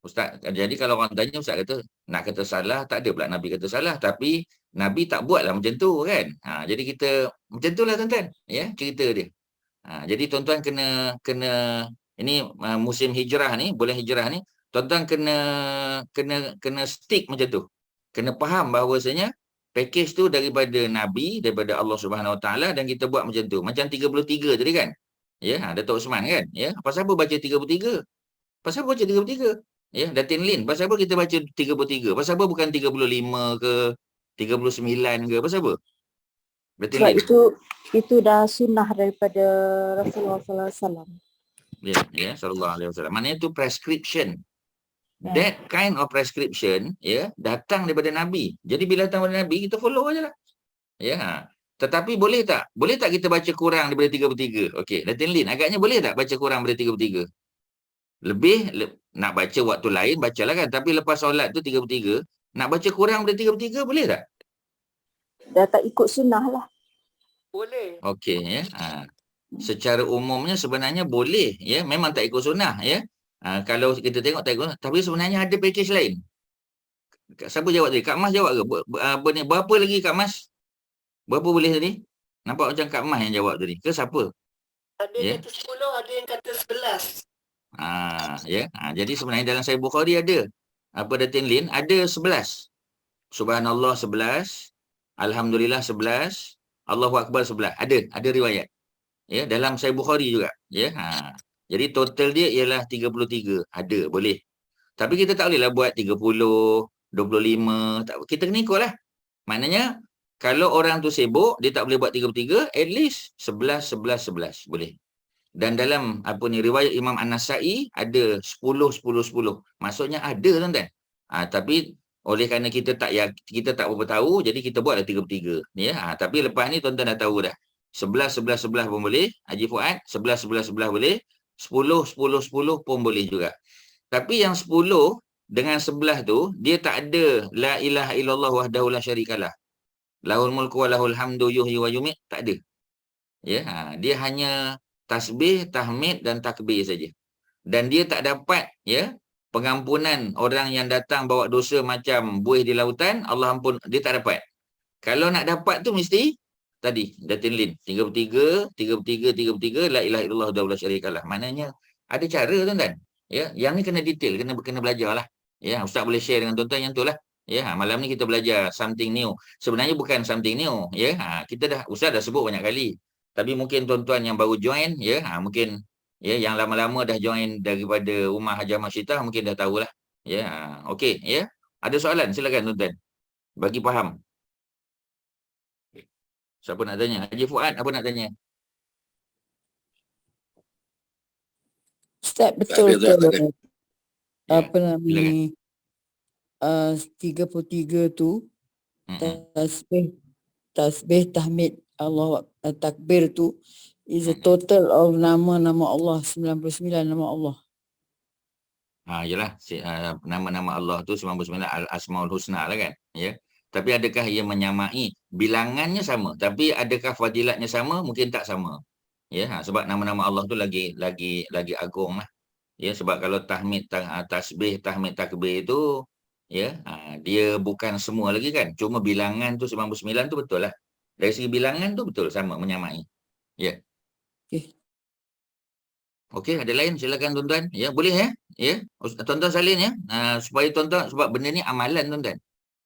Ustaz, jadi kalau orang tanya ustaz kata nak kata salah, tak ada pula Nabi kata salah, tapi Nabi tak buatlah macam tu kan. Jadi kita macam itulah tuan-tuan, cerita dia. Jadi tuan-tuan kena ini musim hijrah ni, bulan hijrah ni, tuan-tuan kena stick macam tu. Kena faham bahawasanya package tu daripada Nabi, daripada Allah Subhanahu Wa Taala, dan kita buat macam tu. Macam 33 tadi kan. Datuk Osman kan. Pasal apa baca 33? Pasal apa baca 33? Datin Lin, pasal apa kita baca 33? Pasal apa bukan 35 ke 39 ke? Pasal apa? Datin Sebab Lin. itu dah sunnah daripada Rasulullah sallallahu alaihi wasallam. Sallallahu alaihi wasallam. Maknanya itu prescription. That kind of prescription datang daripada Nabi. Jadi bila datang daripada Nabi, kita follow aja lah. Tetapi boleh tak kita baca kurang daripada 33? Okey, Datin Lin, agaknya boleh tak baca kurang daripada 33? Nak baca waktu lain bacalah kan, tapi lepas solat tu 33, nak baca kurang daripada 33 boleh tak? Dah tak ikut sunnah lah. Boleh. Okey, secara umumnya sebenarnya boleh, memang tak ikut sunnah, kalau kita tengok tak ikut, tapi sebenarnya ada package lain. Siapa jawab tadi? Kak Mas jawab ke? Berapa lagi Kak Mas? Berapa boleh tadi? Nampak macam Kak Mas yang jawab tadi. Ke siapa? Ada yang kata 10, ada yang kata 11. Jadi sebenarnya dalam Sahih Bukhari ada Datin Lin, ada 11. Subhanallah 11, Alhamdulillah 11, Allahu Akbar 11. Ada riwayat. Dalam Sahih Bukhari juga. Jadi total dia ialah 33. Ada, boleh. Tapi kita tak bolehlah buat 30, 25. Kita kena ikutlah. Maknanya kalau orang tu sibuk, dia tak boleh buat 33, at least 11, 11, 11. Boleh. Dan dalam riwayat Imam An-Nasa'i ada 10, 10, 10. Maksudnya ada tuan-tuan. Tapi oleh kerana kita tak berapa tahu, jadi kita buatlah 33. Tapi lepas ni tuan-tuan dah tahu dah. 11, 11, 11 pun boleh. Haji Fuad, 11, 11, 11 boleh. 10, 10, 10 pun boleh juga. Tapi yang 10 dengan 11 tu, dia tak ada la ilaha illallah wahdahu la syarikalah. Lahul mulku wa lahul hamdu yuhyi wa yumiit, tak ada. Dia hanya tasbih, tahmid dan takbir saja. Dan dia tak dapat pengampunan orang yang datang bawa dosa macam buih di lautan, Allah ampun, dia tak dapat. Kalau nak dapat tu mesti tadi Datin Lin 33 la ilaha illallah wahdahu la syarikalah. Maknanya ada cara tuan-tuan. Yang ni kena detail, kena belajarlah. Ustaz boleh share dengan tuan-tuan yang tu lah. Malam ni kita belajar something new. Sebenarnya bukan something new. Ustaz dah sebut banyak kali. Tapi mungkin tuan-tuan yang baru join, mungkin yang lama-lama dah join daripada Rumah Haji Ahmad Syitah, mungkin dah tahulah. Okey, Ada soalan? Silakan tuan-tuan. Bagi faham. Siapa nak tanya? Haji Fuad, apa nak tanya? Ustaz, betul ke apa namanya 33 tu tasbih tahmid Allah takbir tu is a total of nama-nama Allah, 99 nama Allah. Yalah, nama-nama Allah tu 99 Al-Asmaul Husna lah kan. Tapi adakah ia menyamai? Bilangannya sama, tapi adakah fadilatnya sama? Mungkin tak sama. Sebab nama-nama Allah tu lagi agung lah. Sebab kalau tahmid, tasbih, tahmid, takbir itu dia bukan semua lagi kan. Cuma bilangan tu 99 tu betul lah. Dari segi bilangan tu betul sama, menyamai. Okey, ada lain? Silakan tuan-tuan. Boleh tuan-tuan salin supaya tuan-tuan, sebab benda ni amalan tuan-tuan.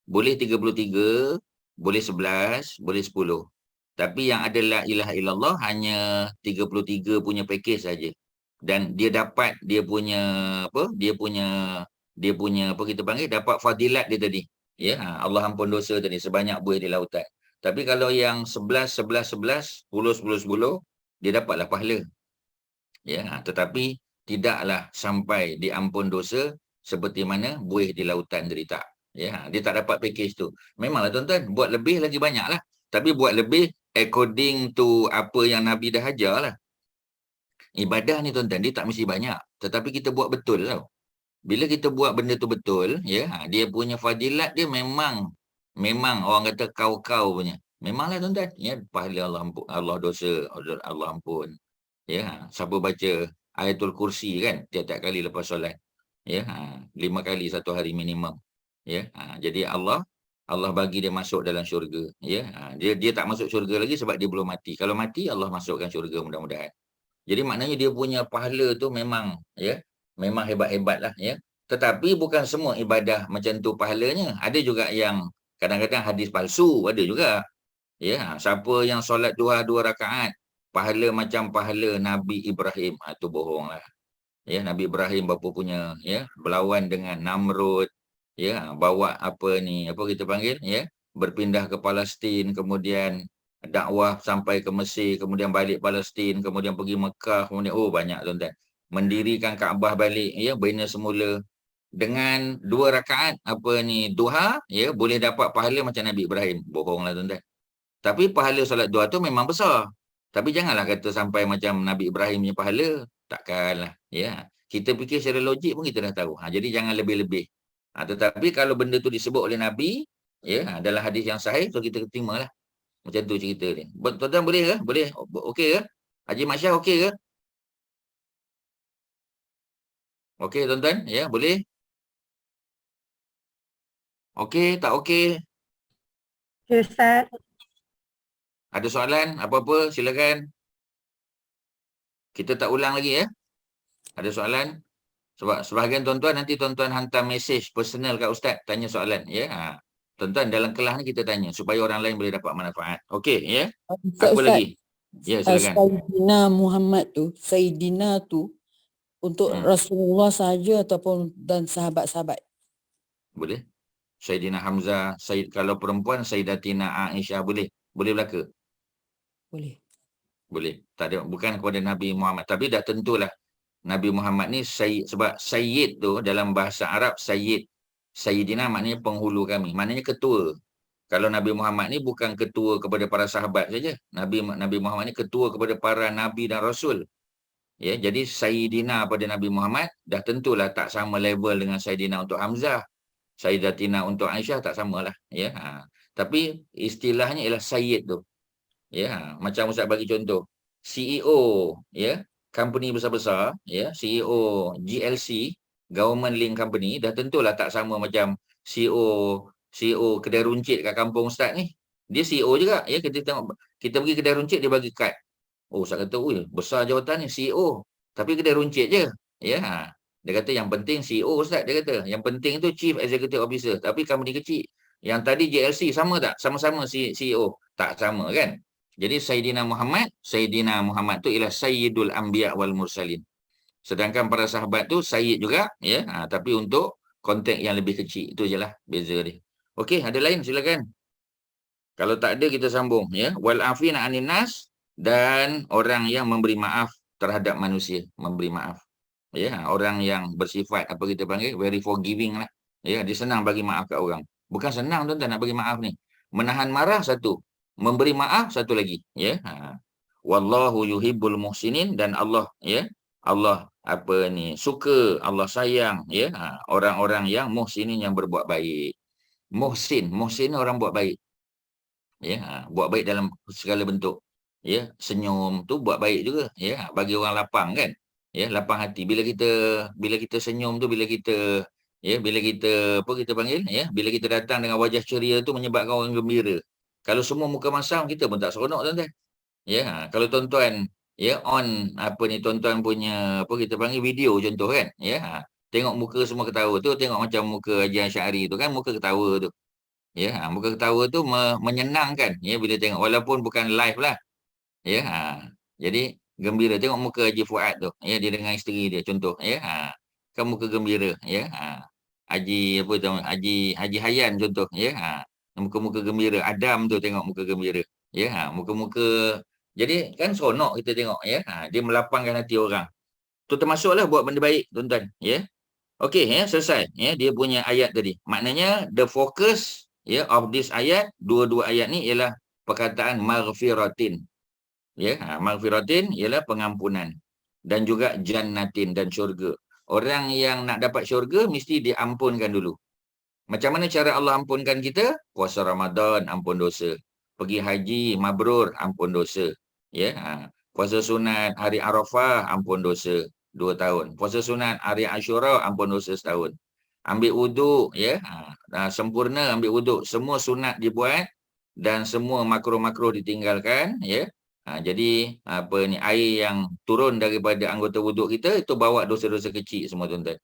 Boleh 33, boleh 11, boleh 10. Tapi yang ada la ilaha illallah hanya 33 punya package saja. Dan dia dapat dia punya apa kita panggil, dapat fadilat dia tadi. Allah ampun dosa tadi sebanyak buih di lautan. Tapi kalau yang 11, 11, 11, 10, 10, 10, dia dapatlah pahala. Tetapi tidaklah sampai diampun dosa seperti mana buih di lautan tadi tak. Dia tak dapat package tu. Memanglah tuan-tuan, buat lebih lagi banyaklah. Tapi buat lebih according to apa yang Nabi dah ajar lah. Ibadah ni tuan-tuan, dia tak mesti banyak. Tetapi kita buat betul tau. Bila kita buat benda tu betul, dia punya fadilat dia memang orang kata kau-kau punya. Memanglah tuan-tuan, pahala Allah dosa, Allah ampun. Siapa baca Ayatul Kursi kan, tiap-tiap kali lepas solat. 5 kali satu hari minimum. Jadi Allah bagi dia masuk dalam syurga. Dia tak masuk syurga lagi sebab dia belum mati. Kalau mati, Allah masukkan syurga mudah-mudahan. Jadi maknanya dia punya pahala tu memang hebat-hebat lah. Tetapi bukan semua ibadah macam tu pahalanya. Ada juga yang kadang-kadang hadis palsu, ada juga. Siapa yang solat duha 2 rakaat, pahala macam pahala Nabi Ibrahim, itu bohong lah. Nabi Ibrahim bapa punya, berlawan dengan Namrud, bawa apa kita panggil, berpindah ke Palestin, kemudian dakwah sampai ke Mesir, kemudian balik Palestin, kemudian pergi Mekah, kemudian banyak tuan-tuan. Mendirikan Kaabah balik, bina semula. Dengan 2 rakaat duha, boleh dapat pahala macam Nabi Ibrahim. Bohonglah tuan-tuan. Tapi pahala solat duha tu memang besar. Tapi janganlah kata sampai macam Nabi Ibrahim punya pahala. Takkanlah. Kita fikir secara logik pun kita dah tahu. Jadi jangan lebih-lebih. Tetapi kalau benda tu disebut oleh Nabi, dalam hadis yang sahih, so kita terima lah. Macam tu cerita ni. Tuan-tuan boleh ke? Boleh? Okey ke? Haji Masyah okey ke? Okey tuan-tuan? Boleh? Okey, tak okey? Okay, Ustaz. Ada soalan? Apa-apa? Silakan. Kita tak ulang lagi Ada soalan? Sebab sebahagian tuan-tuan nanti tuan-tuan hantar mesej personal kat Ustaz, tanya soalan. Tuan-tuan dalam kelas ni kita tanya supaya orang lain boleh dapat manfaat. Okey, Ustaz, apa lagi? Silakan. Sayyidina tu untuk Rasulullah sahaja ataupun dan sahabat-sahabat? Boleh. Sayyidina Hamzah, kalau perempuan Sayyidatina Aisyah boleh. Boleh belaka? Boleh. Tak ada, bukan kepada Nabi Muhammad. Tapi dah tentulah Nabi Muhammad ni Sayyid, sebab Sayyid tu dalam bahasa Arab Sayyidina maknanya penghulu kami. Maknanya ketua. Kalau Nabi Muhammad ni bukan ketua kepada para sahabat saja. Nabi Muhammad ni ketua kepada para Nabi dan Rasul. Jadi Sayyidina pada Nabi Muhammad dah tentulah tak sama level dengan Sayyidina untuk Hamzah. Sayyidatina untuk Aisyah tak samalah. Tapi istilahnya ialah Sayyid tu. Macam Ustaz bagi contoh. CEO, company besar-besar, CEO GLC, Government Link Company, dah tentulah tak sama macam CEO kedai runcit kat kampung Ustaz ni. Dia CEO juga. Kita pergi kedai runcit, dia bagi kad. Ustaz kata, besar jawatan ni, CEO. Tapi kedai runcit je. Dia kata yang penting CEO Ustaz, dia kata. Yang penting tu Chief Executive Officer. Tapi company kecil. Yang tadi GLC sama tak? Sama-sama CEO. Tak sama kan? Jadi Sayyidina Muhammad tu ialah Sayyidul Anbiya wal Mursalin. Sedangkan para sahabat tu Sayyid juga, tapi untuk konteks yang lebih kecil. Itu je lah beza dia. Okey, ada lain silakan. Kalau tak ada kita sambung. Wal afina anin nas, dan orang yang memberi maaf terhadap manusia. Memberi maaf. Orang yang bersifat, apa kita panggil, very forgiving lah. Dia senang bagi maaf kat orang. Bukan senang tuan-tuan nak bagi maaf ni. Menahan marah satu. Memberi maaf satu lagi. Wallahu yuhibbul muhsinin, dan Allah, Allah suka, Allah sayang, orang-orang yang muhsinin, yang berbuat baik. Muhsin orang buat baik. Buat baik dalam segala bentuk. Senyum tu buat baik juga. Bagi orang lapang kan. Lapang hati. Bila kita senyum tu, bila kita apa kita panggil, bila kita datang dengan wajah ceria tu menyebabkan orang gembira. Kalau semua muka masam, kita pun tak seronok tuan-tuan. Kalau tuan-tuan on tuan-tuan punya apa kita panggil video contoh kan. Tengok muka semua ketawa tu, tengok macam muka Haji Asy'ari tu kan, muka ketawa tu. Muka ketawa tu menyenangkan bila tengok, walaupun bukan live lah. Jadi gembira. Tengok muka Haji Fuad tu, dia dengan isteri dia contoh, kan muka gembira. Haji Hayyan contoh, muka-muka gembira. Adam tu tengok muka gembira. Muka-muka, jadi kan seronok kita tengok. Dia melapangkan hati orang. Tu termasuklah buat benda baik tuan-tuan. Okey, selesai. Dia punya ayat tadi. Maknanya the focus of this ayat, dua-dua ayat ni ialah perkataan maghfiratin. Ya, maghfiratin ialah pengampunan, dan juga jannatin, dan syurga. Orang yang nak dapat syurga mesti diampunkan dulu. Macam mana cara Allah ampunkan kita? Puasa Ramadan, ampun dosa. Pergi haji, mabrur, ampun dosa. Ya, puasa sunat hari Arafah, ampun dosa 2 tahun. Puasa sunat hari Ashura, ampun dosa setahun. Ambil wuduk, ya, sempurna ambil wuduk. Semua sunat dibuat dan semua makruh-makruh ditinggalkan, ya. Jadi air yang turun daripada anggota wuduk kita itu bawa dosa-dosa kecil semua, tuan-tuan.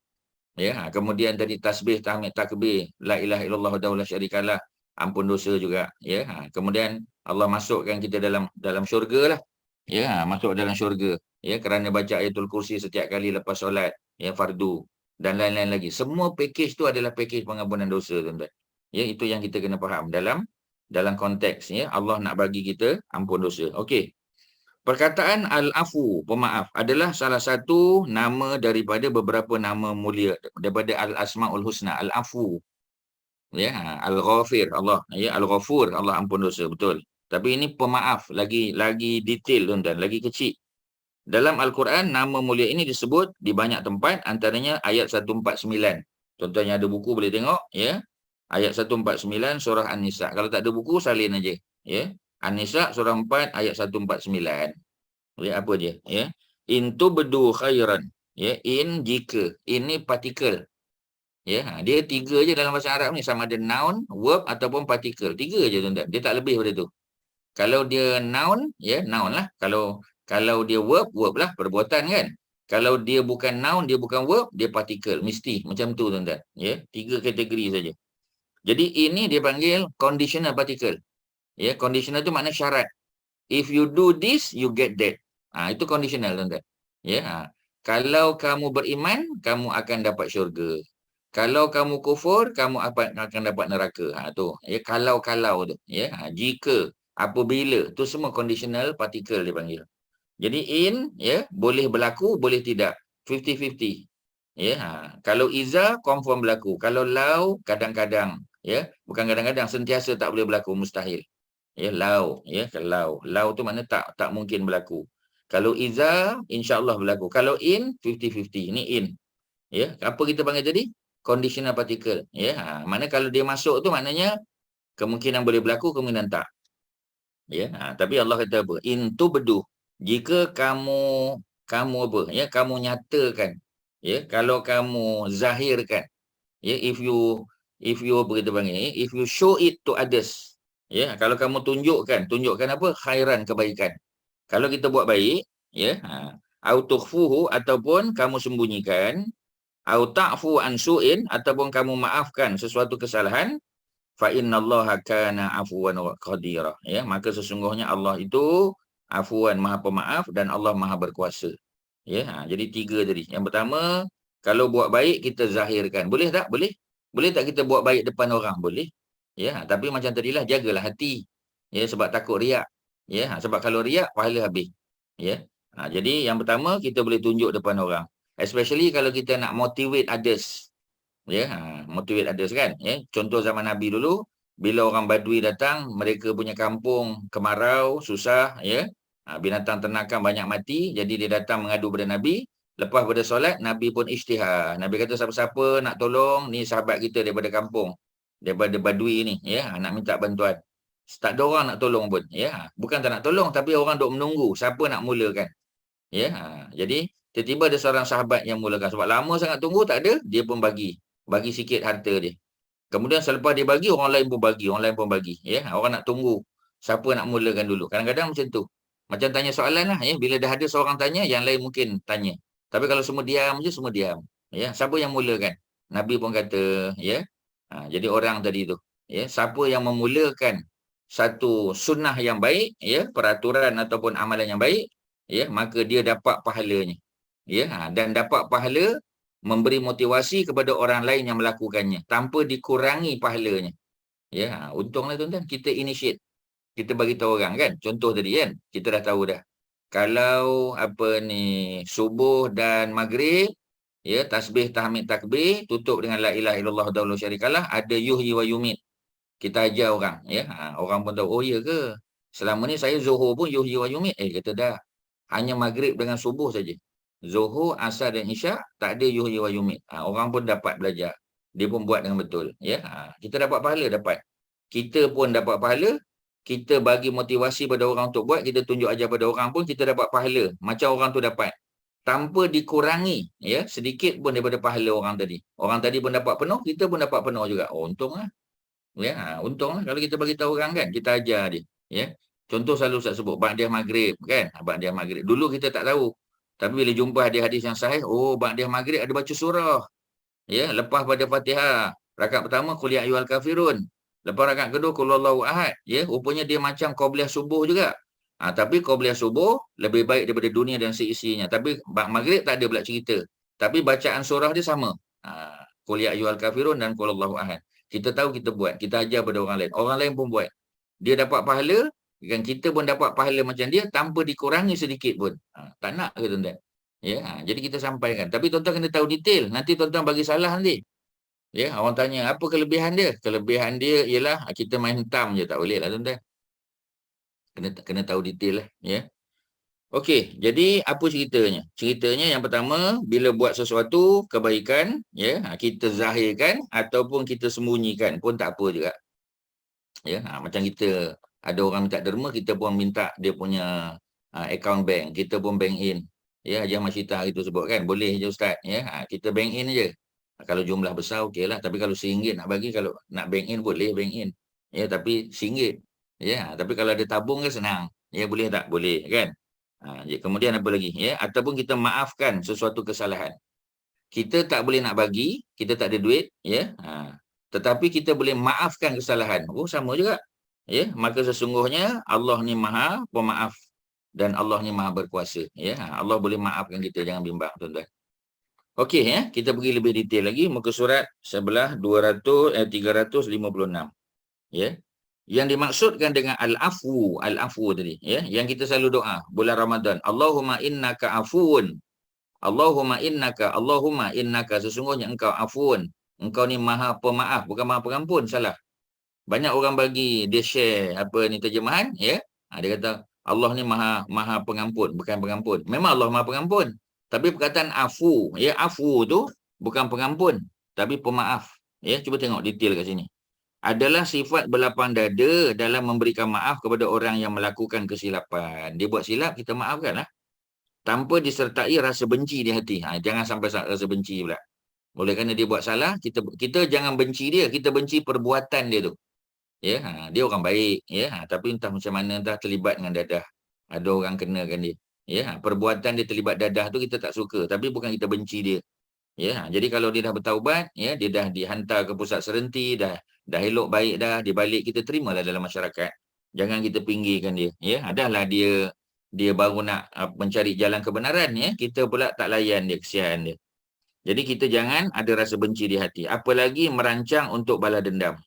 Ya, kemudian tadi tasbih, tahmid, takbir, la ilaha illallah wahdahu la syarikalah, ampun dosa juga, ya. Kemudian Allah masukkan kita dalam syurga lah. Ya, masuk dalam syurga, ya, kerana baca ayatul kursi setiap kali lepas solat, ya, fardu, dan lain-lain lagi. Semua package tu adalah package pengampunan dosa, tuan-tuan. Ya, itu yang kita kena faham dalam konteks, ya, Allah nak bagi kita ampun dosa. Okey. Perkataan Al-Afu, pemaaf, adalah salah satu nama daripada beberapa nama mulia daripada Al-Asma'ul Husna. Al-Afu, ya, Al-Ghafir, Allah, ya, Al-Ghafur, Allah ampun dosa, betul. Tapi ini pemaaf, lagi detail, tuan-tuan, lagi kecil. Dalam Al-Quran, nama mulia ini disebut di banyak tempat, antaranya ayat 149. Tuan-tuan yang ada buku boleh tengok, ya. Ayat 149 surah An-Nisa. Kalau tak ada buku, salin aja, ya. An-Nisa surah 4 ayat 149. Ya, apa dia? Ya. In tubdu khairan. Ya, in jika. Ini partikel. Ya, dia 3 je dalam bahasa Arab ni, sama ada noun, verb ataupun partikel. 3 je, tuan-tuan. Dia tak lebih pada tu. Kalau dia noun, ya, noun lah. Kalau dia verb lah, perbuatan kan. Kalau dia bukan noun, dia bukan verb, dia partikel. Mesti macam tu, tuan-tuan. Ya, 3 kategori saja. Jadi ini dia panggil conditional particle. Ya, conditional tu makna syarat. If you do this, you get that. Itu conditional, tuan-tuan. Ya, kalau kamu beriman, kamu akan dapat syurga. Kalau kamu kufur, kamu akan dapat neraka. Tu. Ya, kalau tu. Ya, jika, apabila, tu semua conditional particle dia panggil. Jadi in, ya, boleh berlaku, boleh tidak. 50-50. Ya, kalau iza confirm berlaku. Kalau lau kadang-kadang, ya, bukan kadang-kadang, sentiasa tak boleh berlaku, mustahil. Ya, lau, ya, kalau lau tu makna tak mungkin berlaku. Kalau iza, insya-Allah berlaku. Kalau in, 50-50. Ini in. Ya, apa kita panggil tadi? Conditional particle. Ya, mana kalau dia masuk tu maknanya kemungkinan boleh berlaku, kemungkinan tak. Ya, tapi Allah kata apa? In tubdu. Jika kamu apa? Ya, kamu nyatakan. Ya, kalau kamu zahirkan. Ya, if you apa kita panggil? If you show it to others. Ya, kalau kamu tunjukkan apa? Khairan, kebaikan. Kalau kita buat baik, ya, au tukhfuhu, ataupun kamu sembunyikan, au ta'fu an su'in, ataupun kamu maafkan sesuatu kesalahan, fa innallaha kana afuwan qadira. Ya, maka sesungguhnya Allah itu afuan, maha pemaaf, dan Allah maha berkuasa. Ya, jadi 3 tadi. Yang pertama, kalau buat baik kita zahirkan. Boleh tak? Boleh. Boleh tak kita buat baik depan orang? Boleh. Ya, tapi macam tadilah, jagalah hati. Ya, sebab takut riak. Ya, sebab kalau riak pahala habis. Ya. Jadi yang pertama kita boleh tunjuk depan orang. Especially kalau kita nak motivate others. Ya, motivate others kan. Ya, contoh zaman Nabi dulu, bila orang Badui datang, mereka punya kampung kemarau, susah, ya. Binatang ternakan banyak mati, jadi dia datang mengadu pada Nabi. Lepas pada solat, Nabi pun isytihar. Nabi kata siapa-siapa nak tolong, ni sahabat kita daripada kampung, daripada Badui ni, ya, nak minta bantuan. Tak ada orang nak tolong pun, ya. Bukan tak nak tolong, tapi orang duk menunggu siapa nak mulakan. Ya, jadi tiba-tiba ada seorang sahabat yang mulakan. Sebab lama sangat tunggu tak ada, dia pun bagi sikit harta dia. Kemudian selepas dia bagi, orang lain pun bagi, ya. Orang nak tunggu siapa nak mulakan dulu. Kadang-kadang macam tu. Macam tanya soalan lah, ya. Bila dah ada seorang tanya, yang lain mungkin tanya. Tapi kalau semua diam je, semua diam. Ya, siapa yang mulakan? Nabi pun kata, ya. Jadi orang tadi tu, ya, siapa yang memulakan satu sunnah yang baik, ya, peraturan ataupun amalan yang baik, ya, maka dia dapat pahalanya. Ya, dan dapat pahala memberi motivasi kepada orang lain yang melakukannya tanpa dikurangi pahalanya. Ya, untunglah tuan-tuan kita initiate. Kita bagi tahu orang kan. Contoh tadi kan, kita dah tahu dah. Kalau subuh dan maghrib, ya, tasbih, tahmid, takbir, tutup dengan la ilaha illallah wahdahu la syarikalah, ada yuhyi wa yumit. Kita ajar orang, ya. Orang pun tahu, oh ya ke? Selama ni saya Zuhur pun yuhyi wa yumit. Kata dah. Hanya maghrib dengan subuh saja. Zuhur, asar dan isyak tak ada yuhyi wa yumit. Orang pun dapat belajar. Dia pun buat dengan betul. Ya, kita dapat pahala dapat. Kita pun dapat pahala. Kita bagi motivasi pada orang untuk buat. Kita tunjuk ajar pada orang pun kita dapat pahala. Macam orang tu dapat. Tanpa dikurangi ya sedikit pun daripada pahala orang tadi. Orang tadi pun dapat penuh, kita pun dapat penuh juga. Untunglah. Ya, untunglah kalau kita bagi tahu orang kan, kita ajar dia. Ya. Contoh selalu Ustaz sebut ba'diyah maghrib kan? Ba'diyah maghrib. Dulu kita tak tahu. Tapi bila jumpa hadis-hadis yang sahih, ba'diyah maghrib ada baca surah. Ya, lepas pada Fatihah. Rakaat pertama qul ya ayyuhal kafirun. Lepas rakaat kedua qul huwallahu ahad. Ya, rupanya dia macam qabliyah subuh juga. Tapi qabliyah subuh lebih baik daripada dunia dan seisinya. Tapi maghrib tak ada pula cerita. Tapi bacaan surah dia sama. Qul ya ayyuhal kafirun dan qul huwallahu ahad. Kita tahu, kita buat. Kita ajar pada orang lain. Orang lain pun buat. Dia dapat pahala dan kita pun dapat pahala macam dia tanpa dikurangi sedikit pun. Tak nak ke tuan-tuan? Ya, jadi kita sampaikan. Tapi tuan-tuan kena tahu detail. Nanti tuan-tuan bagi salah nanti. Ya, orang tanya apa kelebihan dia? Kelebihan dia ialah kita main hitam je, tak boleh lah tuan-tuan. Kena tahu detail lah, ya. Okey, jadi apa ceritanya? Ceritanya yang pertama, bila buat sesuatu kebaikan, ya, kita zahirkan ataupun kita sembunyikan pun tak apa juga. Ya, macam kita ada orang minta derma, kita pun minta dia punya account bank, kita pun bank in. Ya, Haji Ahmad Syitah itu sebut kan, boleh je Ustaz, ya. Kita bank in je. Kalau jumlah besar okeylah, tapi kalau RM1 nak bagi, kalau nak bank in boleh bank in. Ya, tapi RM1. Ya, tapi kalau ada tabung ke senang. Ya, boleh tak? Boleh kan? Kemudian apa lagi? Ya, ataupun kita maafkan sesuatu kesalahan. Kita tak boleh nak bagi, kita tak ada duit, ya. Tetapi kita boleh maafkan kesalahan. Sama juga. Ya, maka sesungguhnya Allah ni Maha Pemaaf dan Allah ni Maha Berkuasa. Ya, Allah boleh maafkan kita, jangan bimbang tuan-tuan. Okey, ya, kita pergi lebih detail lagi muka surat sebelah 356. Ya. Yang dimaksudkan dengan al-afu tadi, ya, yang kita selalu doa bulan Ramadan, Allahumma innaka afuun. Allahumma innaka sesungguhnya engkau afuun. Engkau ni Maha Pemaaf, bukan Maha Pengampun, salah. Banyak orang bagi dia share apa ni terjemahan, ya. Dia kata Allah ni Maha Pengampun, bukan pengampun. Memang Allah Maha Pengampun. Tapi perkataan afu, ya, afu tu bukan pengampun, tapi pemaaf. Ya, cuba tengok detail kat sini. Adalah sifat berlapang dada dalam memberikan maaf kepada orang yang melakukan kesilapan. Dia buat silap, kita maafkan lah. Tanpa disertai rasa benci di hati. Jangan sampai rasa benci pula. Oleh kerana dia buat salah, kita jangan benci dia, kita benci perbuatan dia tu. Ya, dia orang baik, ya, tapi entah macam mana, entah terlibat dengan dadah. Ada orang kenakan dia. Ya, perbuatan dia terlibat dadah tu kita tak suka, tapi bukan kita benci dia. Ya, jadi kalau dia dah bertaubat, ya, dia dah dihantar ke pusat serenti, dah elok baik dah, dia balik, kita terimalah dalam masyarakat. Jangan kita pinggirkan dia. Ya, adalah dia baru nak mencari jalan kebenaran, ya, kita pula tak layan dia, kesian dia. Jadi kita jangan ada rasa benci di hati, apalagi merancang untuk balas dendam.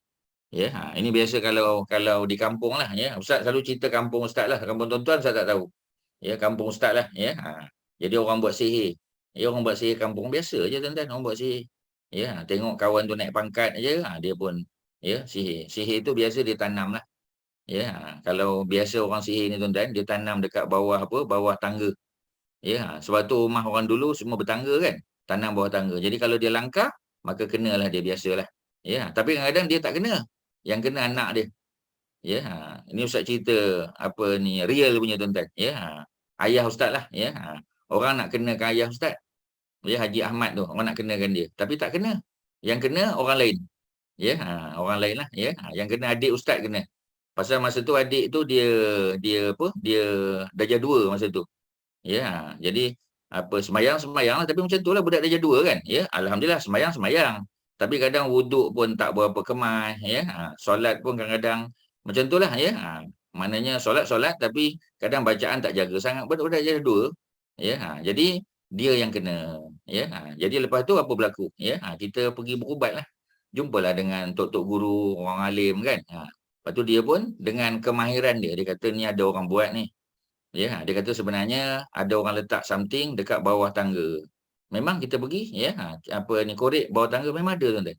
Ya, ini biasa kalau di kampung lah, ya. Ustaz selalu cerita kampung Ustaz lah, kampung tuan-tuan saya tak tahu. Ya, kampung Ustaz lah, ya. Jadi orang buat sihir. Ya, orang buat sihir kampung biasa je tuan-tuan, orang buat sihir. Ya, tengok kawan tu naik pangkat aja, dia pun, ya, sihir. Sihir tu biasa dia tanam lah. Ya, kalau biasa orang sihir ni tuan-tuan, dia tanam dekat bawah bawah tangga. Ya, sebab tu rumah orang dulu semua bertangga kan, tanam bawah tangga. Jadi kalau dia langkah, maka kenalah dia, biasalah. Ya, tapi kadang-kadang dia tak kena. Yang kena anak dia. Ya, ini Ustaz cerita apa ni real punya tuan-tuan. Ya, ayah Ustaz lah, ya. Orang nak kenakan ayah Ustaz. Ya, Haji Ahmad tu, orang nak kenakan dia, tapi tak kena. Yang kena orang lain. Ya, orang lain lah, ya. Yang kena adik Ustaz kena. Pasal masa tu adik tu dia darjah 2 masa tu. Ya, jadi sembayang lah, tapi macam tu lah budak darjah 2 kan. Ya, alhamdulillah sembayang. Tapi kadang wuduk pun tak berapa kemas, ya. Solat pun kadang-kadang macam tu lah, ya. Maknanya solat tapi kadang bacaan tak jaga sangat, budak darjah 2. Ya, jadi dia yang kena, ya. Jadi lepas tu apa berlaku, ya. Kita pergi berubat lah. Jumpalah dengan tok-tok guru, orang alim kan. Lepas tu dia pun dengan kemahiran dia kata ni ada orang buat ni. Ya, dia kata sebenarnya ada orang letak something dekat bawah tangga. Memang kita pergi, ya, korek bawah tangga memang ada tuan-tuan.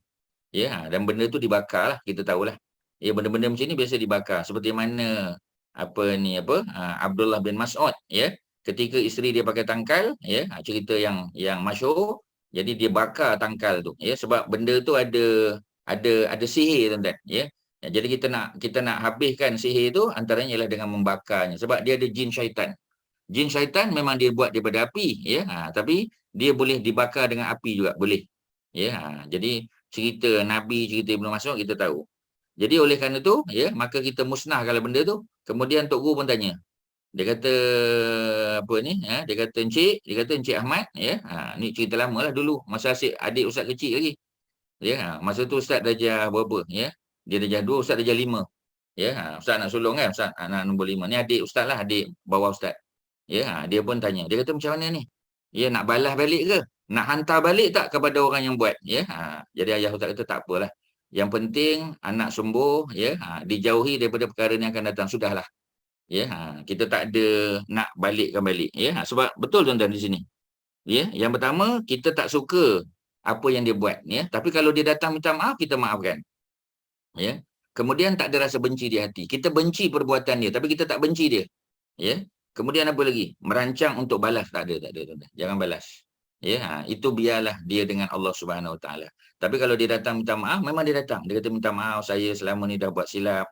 Ya, dan benda tu dibakar lah, kita tahulah. Ya, benda-benda macam ni biasa dibakar. Seperti mana Abdullah bin Mas'ud, ya. Ketika isteri dia pakai tangkal, ya, cerita yang masyhur, jadi dia bakar tangkal tu, ya, sebab benda tu ada sihir, tuan-tuan, ya. Jadi kita nak habiskan sihir tu antaranya ialah dengan membakarnya, sebab dia ada jin syaitan. Jin syaitan memang dia buat daripada api, ya. Tapi dia boleh dibakar dengan api juga, boleh. Ya, jadi cerita Nabi, cerita Ibnu Mas'ud kita tahu. Jadi oleh kerana tu, ya, maka kita musnahkanlah benda tu. Kemudian Tok Guru pun tanya. Dia kata dia kata Encik Ahmad, ya. Ni cerita lama lah dulu, masa adik Ustaz kecil lagi. Ya, masa tu Ustaz darjah berapa, ya? Dia darjah 2, Ustaz darjah 5. Ya, Ustaz nak sulung kan, Ustaz anak nombor 5. Ni adik Ustaz lah, adik bawah Ustaz. Ya, dia pun tanya. Dia kata macam mana ni? Ya, nak balas balik ke? Nak hantar balik tak kepada orang yang buat? Ya, jadi ayah Ustaz kata tak apalah. Yang penting anak sembuh, ya, dijauhi daripada perkara yang akan datang, sudahlah. Ya, kita tak ada nak balikkan balik, ya. Sebab betul tuan-tuan di sini. Ya, yang pertama kita tak suka apa yang dia buat, ya. Tapi kalau dia datang minta maaf, kita maafkan. Ya. Kemudian tak ada rasa benci di hati. Kita benci perbuatan dia, tapi kita tak benci dia. Ya. Kemudian apa lagi? Merancang untuk balas, tak ada tuan-tuan. Jangan balas. Ya, itu biarlah dia dengan Allah Subhanahu Wa Taala. Tapi kalau dia datang minta maaf, memang dia datang. Dia kata minta maaf, saya selama ni dah buat silap.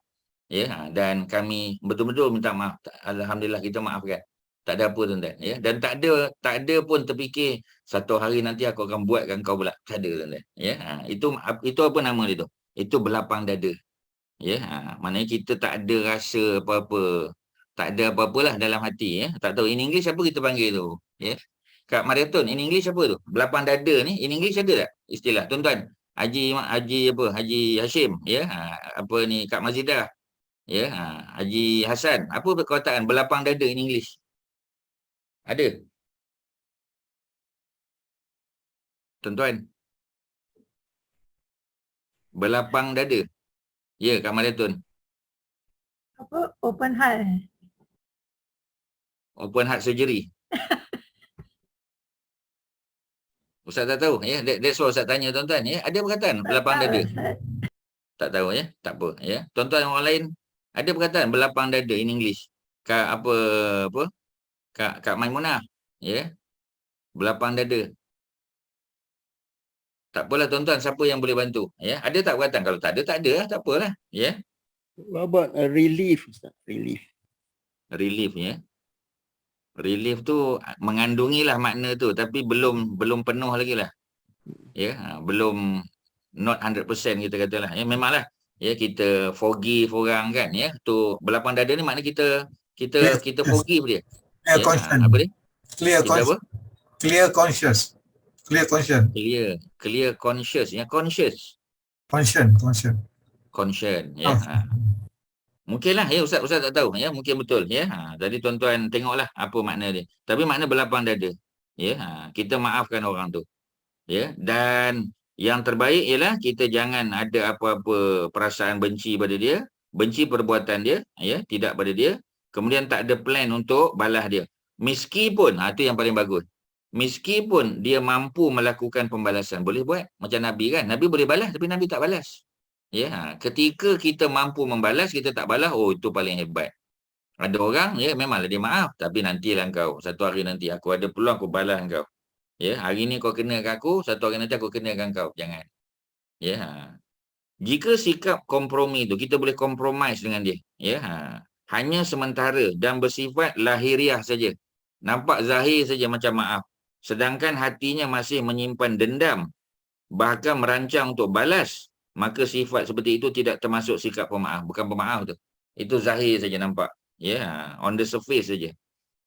Ya, dan kami betul-betul minta maaf. Alhamdulillah kita maafkan. Tak ada apa tuan-tuan, ya. Dan tak ada pun terfikir satu hari nanti aku akan buatkan kau pula. Tak ada tuan-tuan, ya. Itu apa nama dia tu? Itu berlapang dada. Ya, maknanya kita tak ada rasa apa-apa. Tak ada apa-apalah dalam hati, ya. Tak tahu in English apa kita panggil tu, ya. Kak Marathon, in English apa tu? Berlapang dada ni, in English ada tak istilah? Tuan-tuan, Haji Hashim, ya. Kak Mazidah, ya. Haji Hasan, apa perkataan berlapang dada in English? Ada? Tuan-tuan, berlapang dada. Ya, Kak Marathon. Apa? Open heart. Open heart surgery. Ustaz tak tahu, ya. That's why Ustaz tanya tuan-tuan, ya. Ada perkataan berlapang dada? Tak tahu, ya. Tak apa, ya. Tuan-tuan orang lain ada perkataan berlapang dada in English. Kak Maimunah, ya. Berlapang dada. Tak apalah tuan-tuan, siapa yang boleh bantu, ya. Ada tak perkataan? Kalau tak ada, tak ada lah, tak apalah, ya. What about relief, Ustaz? Relief. Relief, ya. Relief tu mengandungilah makna tu, tapi belum penuh lagi lah. Ya, belum not 100% kita katalah. Ya, memanglah, ya, kita forgive orang kan, ya. Tu berlapang dada ni makna kita forgive dia. Clear Ya, conscience. apa dia? Clear Kita conscience. apa? Clear conscience. Clear conscience. Clear conscious, ya, conscious. Conscious, ya. Mungkinlah, ya, Ustaz tak tahu, ya, mungkin betul, ya. Tadi tuan-tuan tengoklah apa makna dia. Tapi makna berlapang dada. Ya, kita maafkan orang tu. Ya, dan yang terbaik ialah kita jangan ada apa-apa perasaan benci pada dia, benci perbuatan dia, ya, tidak pada dia. Kemudian tak ada plan untuk balas dia. Meskipun, itu yang paling bagus. Meskipun dia mampu melakukan pembalasan, boleh buat. Macam Nabi kan, Nabi boleh balas tapi Nabi tak balas. Ya, ketika kita mampu membalas, kita tak balas, oh itu paling hebat. Ada orang, ya, memanglah dia maaf, tapi nantilah kau, satu hari nanti aku ada peluang aku balas kau. Ya, hari ni kau kenakan aku, satu hari nanti aku kenakan kau. Jangan. Ya. Jika sikap kompromi tu kita boleh compromise dengan dia, ya, hanya sementara dan bersifat lahiriah saja. Nampak zahir saja macam maaf. Sedangkan hatinya masih menyimpan dendam, bahkan merancang untuk balas, maka sifat seperti itu tidak termasuk sikap pemaaf. Bukan pemaaf tu. Itu zahir saja nampak. Ya, on the surface saja.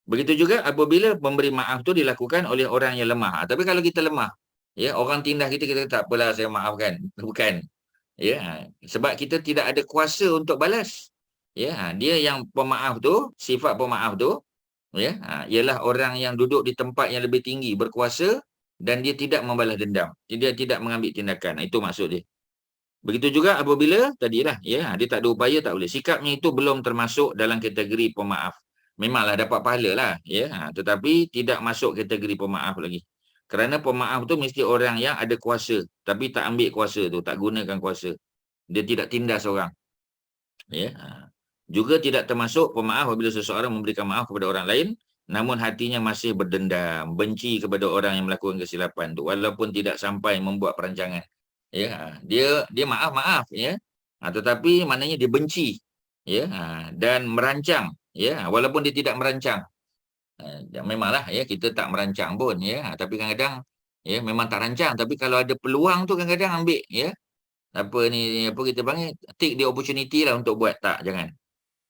Begitu juga apabila memberi maaf tu dilakukan oleh orang yang lemah. Tapi kalau kita lemah, ya, orang tindah kita tak apalah saya maafkan. Bukan. Ya, sebab kita tidak ada kuasa untuk balas. Ya, dia yang pemaaf tu, sifat pemaaf tu, ya, ialah orang yang duduk di tempat yang lebih tinggi, berkuasa, dan dia tidak membalas dendam. Dia tidak mengambil tindakan. Itu maksud dia. Begitu juga apabila tadilah, ya, dia tak ada upaya, tak boleh. Sikapnya itu belum termasuk dalam kategori pemaaf. Memanglah dapat pahala lah, ya, tetapi tidak masuk kategori pemaaf lagi. Kerana pemaaf tu mesti orang yang ada kuasa, tapi tak ambil kuasa tu, tak gunakan kuasa. Dia tidak tindas orang. Ya. Juga tidak termasuk pemaaf apabila seseorang memberikan maaf kepada orang lain namun hatinya masih berdendam, benci kepada orang yang melakukan kesilapan tu walaupun tidak sampai membuat perancangan. Ya, dia maaf ya. Tetapi maknanya dia benci ya, dan merancang ya, walaupun dia tidak merancang. Memanglah ya, kita tak merancang pun ya, tapi kadang-kadang ya memang tak rancang, tapi kalau ada peluang tu kadang-kadang ambil ya. Apa kita panggil, take the opportunity lah untuk buat. Tak, jangan.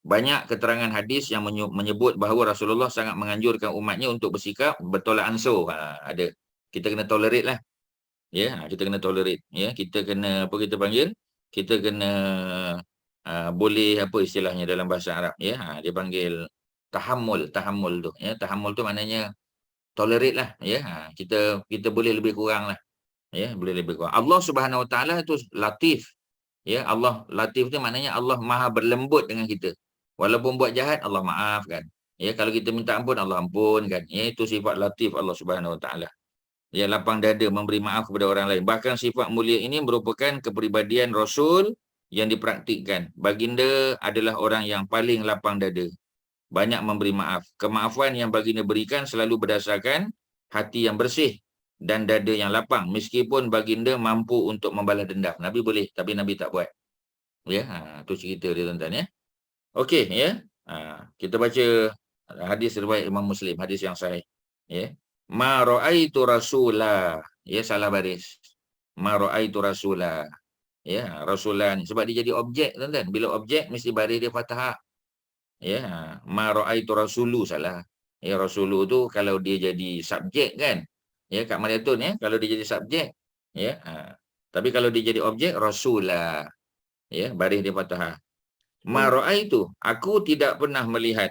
Banyak keterangan hadis yang menyebut bahawa Rasulullah sangat menganjurkan umatnya untuk bersikap bertolak ansur. Ada. Kita kena tolerate lah. Ya, kita kena tolerate. Ya, kita kena kita panggil? Kita kena boleh apa istilahnya dalam bahasa Arab ya. Dia panggil tahammul tu. Ya, tahammul tu maknanya tolerate lah ya. Kita boleh lebih kurang lah. Ya, boleh lebih kurang. Allah Subhanahu Wa Taala itu latif. Ya, Allah latif tu maknanya Allah Maha berlembut dengan kita. Walaupun buat jahat, Allah maafkan. Ya, kalau kita minta ampun, Allah ampunkan. Ya, itu sifat latif Allah Subhanahu Wa Taala. Ya, lapang dada memberi maaf kepada orang lain. Bahkan sifat mulia ini merupakan kepribadian Rasul yang dipraktikkan. Baginda adalah orang yang paling lapang dada. Banyak memberi maaf. Kemaafan yang baginda berikan selalu berdasarkan hati yang bersih dan dada yang lapang. Meskipun baginda mampu untuk membalas dendam. Nabi boleh, tapi Nabi tak buat. Ya, itu cerita dia tuan-tuan ya. Okey ya. Kita baca hadis riwayat Imam Muslim, hadis yang sahih. Ya. Ma ra'aitu rasula. Ya, salah baris. Ma ra'aitu rasula. Ya, rasulah ni sebab dia jadi objek tuan-tuan. Bila objek mesti baris dia fathah. Ya, ma ra'aitu rasulu salah. Ya, rasulu tu kalau dia jadi subjek kan. Ya, kat Malayatun ya, kalau dia jadi subjek ya. Tapi kalau dia jadi objek rasulah. Ya, baris dia fathah. Ma ra'aitu, aku tidak pernah melihat.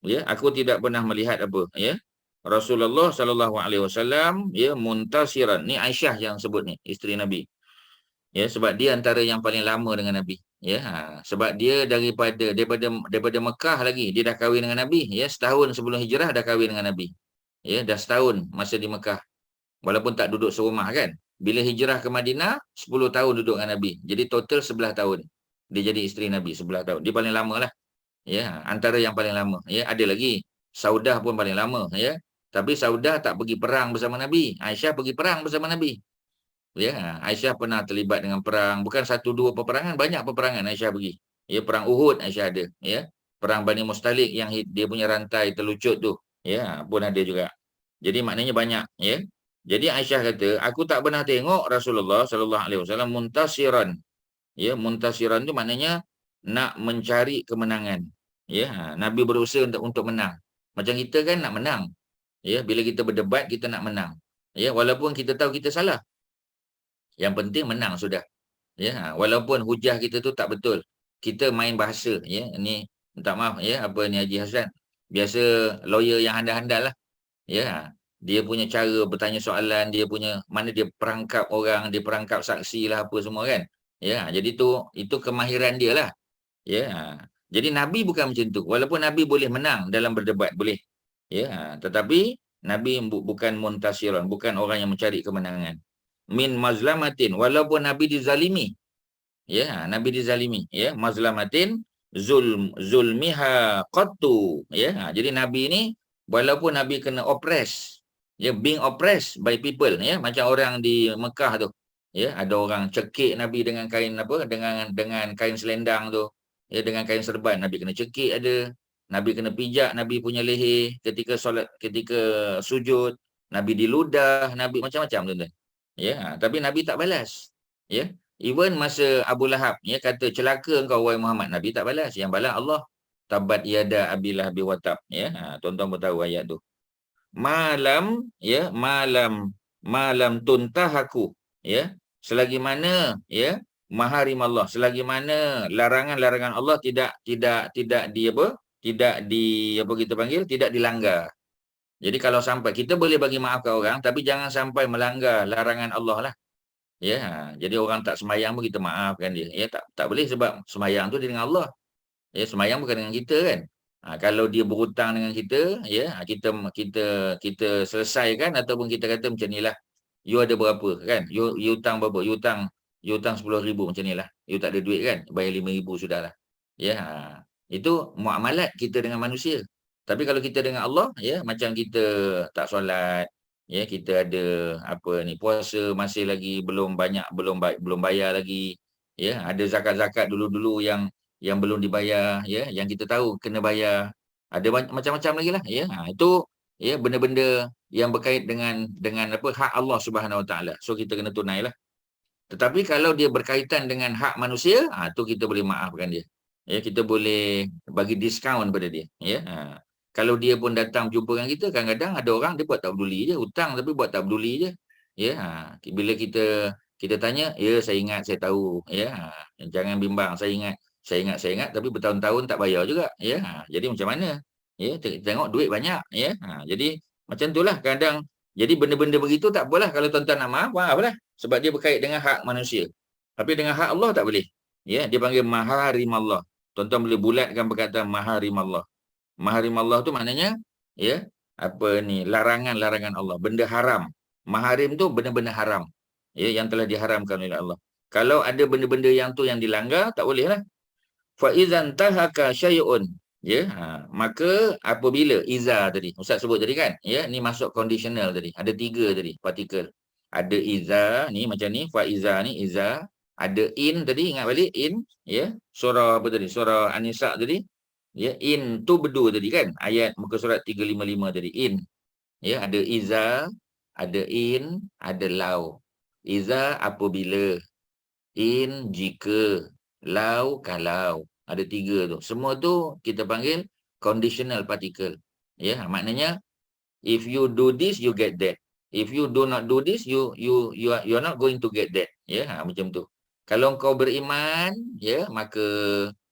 Ya, aku tidak pernah melihat apa ya. Rasulullah sallallahu alaihi wasallam ya muntasiran. Ni Aisyah yang sebut ni, isteri Nabi. Ya, sebab dia antara yang paling lama dengan Nabi. Ya, sebab dia daripada Mekah lagi dia dah kahwin dengan Nabi. Ya, setahun sebelum hijrah dah kahwin dengan Nabi. Ya, dah setahun masa di Mekah. Walaupun tak duduk serumah kan. Bila hijrah ke Madinah 10 tahun duduk dengan Nabi. Jadi total 11 tahun. Dia jadi isteri Nabi 11 tahun. Dia paling lama lah. Ya, antara yang paling lama. Ya, ada lagi Saudah pun paling lama ya. Tapi Saudah tak pergi perang bersama Nabi. Aisyah pergi perang bersama Nabi. Ya, Aisyah pernah terlibat dengan perang. Bukan 1-2 peperangan, banyak peperangan Aisyah pergi. Ya, perang Uhud Aisyah ada. Ya, perang Bani Mustalik yang dia punya rantai terlucut tu. Ya, pun ada juga. Jadi maknanya banyak. Ya. Jadi Aisyah kata, aku tak pernah tengok Rasulullah sallallahu alaihi wasallam muntasiran. Ya, muntasiran tu maknanya nak mencari kemenangan. Ya, Nabi berusaha untuk menang. Macam kita kan nak menang. Ya, bila kita berdebat kita nak menang. Ya, walaupun kita tahu kita salah. Yang penting menang sudah. Ya, walaupun hujah kita tu tak betul. Kita main bahasa ya. Ni minta maaf ya, apa ni Haji Hassan. Biasa lawyer yang handal-handal lah. Ya, dia punya cara bertanya soalan, dia punya mana dia perangkap orang, dia perangkap saksi lah apa semua kan. Ya, jadi itu kemahiran dia lah. Ya. Jadi Nabi bukan macam tu. Walaupun Nabi boleh menang dalam berdebat, boleh. Ya, tetapi Nabi bukan muntasiran, bukan orang yang mencari kemenangan. Min mazlamatin, walaupun Nabi dizalimi. Ya, Nabi dizalimi, ya, mazlamatin zulmiha qattu. Ya, jadi Nabi ni walaupun Nabi kena oppress, ya, being oppressed by people, ya, macam orang di Mekah tu. Ya, ada orang cekik Nabi dengan kain apa? Dengan kain selendang tu. Ya, dengan kain serban Nabi kena cekik ada. Nabi kena pijak Nabi punya leher ketika solat, ketika sujud. Nabi diludah, Nabi macam-macam tuan-tuan. Ya, tapi Nabi tak balas. Ya. Even masa Abu Lahab ya kata celaka engkau wahai Muhammad, Nabi tak balas. Yang balas Allah. Tabat yada abilah biwatab. Ya, tuan-tuan pun tahu ayat tu. Malam ya, malam tuntahaku. Ya. Selagi mana ya maharim Allah, selagi mana larangan-larangan Allah tidak di apa? Tidak di apa kita panggil, tidak dilanggar. Jadi kalau sampai kita boleh bagi maaf ke orang, tapi jangan sampai melanggar larangan Allah lah. Ya, jadi orang tak semayang pun kita maafkan dia. Ya, tak boleh sebab semayang tu dia dengan Allah. Ya, semayang bukan dengan kita kan. Kalau dia berhutang dengan kita, ya, kita selesaikan ataupun kita kata macam nilah. You ada berapa kan? You hutang berapa? You hutang 10,000 macam nilah. You tak ada duit kan? Bayar 5,000 sudahlah. Ya. Itu muamalat kita dengan manusia. Tapi kalau kita dengan Allah, ya, macam kita tak solat, ya, kita ada apa ni, puasa masih lagi belum banyak, belum bayar lagi, ya, ada zakat-zakat dulu-dulu yang belum dibayar, ya, yang kita tahu kena bayar. Ada macam-macam lagi lah, ya. Itu, ya, benda-benda yang berkait dengan apa, hak Allah Subhanahu Wa Taala. So kita kena tunailah. Tetapi kalau dia berkaitan dengan hak manusia, tu kita boleh maafkan dia. Ya, kita boleh bagi diskaun pada dia, ya. Kalau dia pun datang jumpa dengan kita, kadang-kadang ada orang dia buat tak peduli je, hutang tapi buat tak peduli je. Ya, bila kita tanya, ya saya ingat, saya tahu, ya. Jangan bimbang, saya ingat tapi bertahun-tahun tak bayar juga, ya. Jadi macam mana? Ya, tengok duit banyak, ya. Jadi macam itulah kadang. Jadi benda-benda begitu tak apalah, kalau tuan-tuan nak maaflah. Sebab dia berkait dengan hak manusia. Tapi dengan hak Allah tak boleh. Ya, dia panggil maharim Allah. Tuan-tuan boleh bulatkan perkataan maharim Allah. Maharim Allah tu maknanya, ya, apa ni, larangan-larangan Allah, benda haram. Maharim tu benda-benda haram, ya, yang telah diharamkan oleh Allah. Kalau ada benda-benda yang tu yang dilanggar, tak boleh lah. Fa idzan tahaka syai'un, ya, maka apabila iza tadi Ustaz sebut tadi kan, ya, ni masuk conditional tadi, ada 3 tadi partikel. Ada iza ni macam ni, fa iza ni iza, ada in tadi, ingat balik in, ya, surah apa tadi, surah An-Nisa tadi, ya, in tu bedu tadi kan, ayat muka surat 355 tadi, in, ya, ada iza, ada in, ada lau. Iza apabila, in jika, lau kalau. Ada 3 tu. Semua tu kita panggil conditional particle. Ya, maknanya if you do this you get that. If you do not do this you are not going to get that. Ya, macam tu. Kalau kau beriman, ya, maka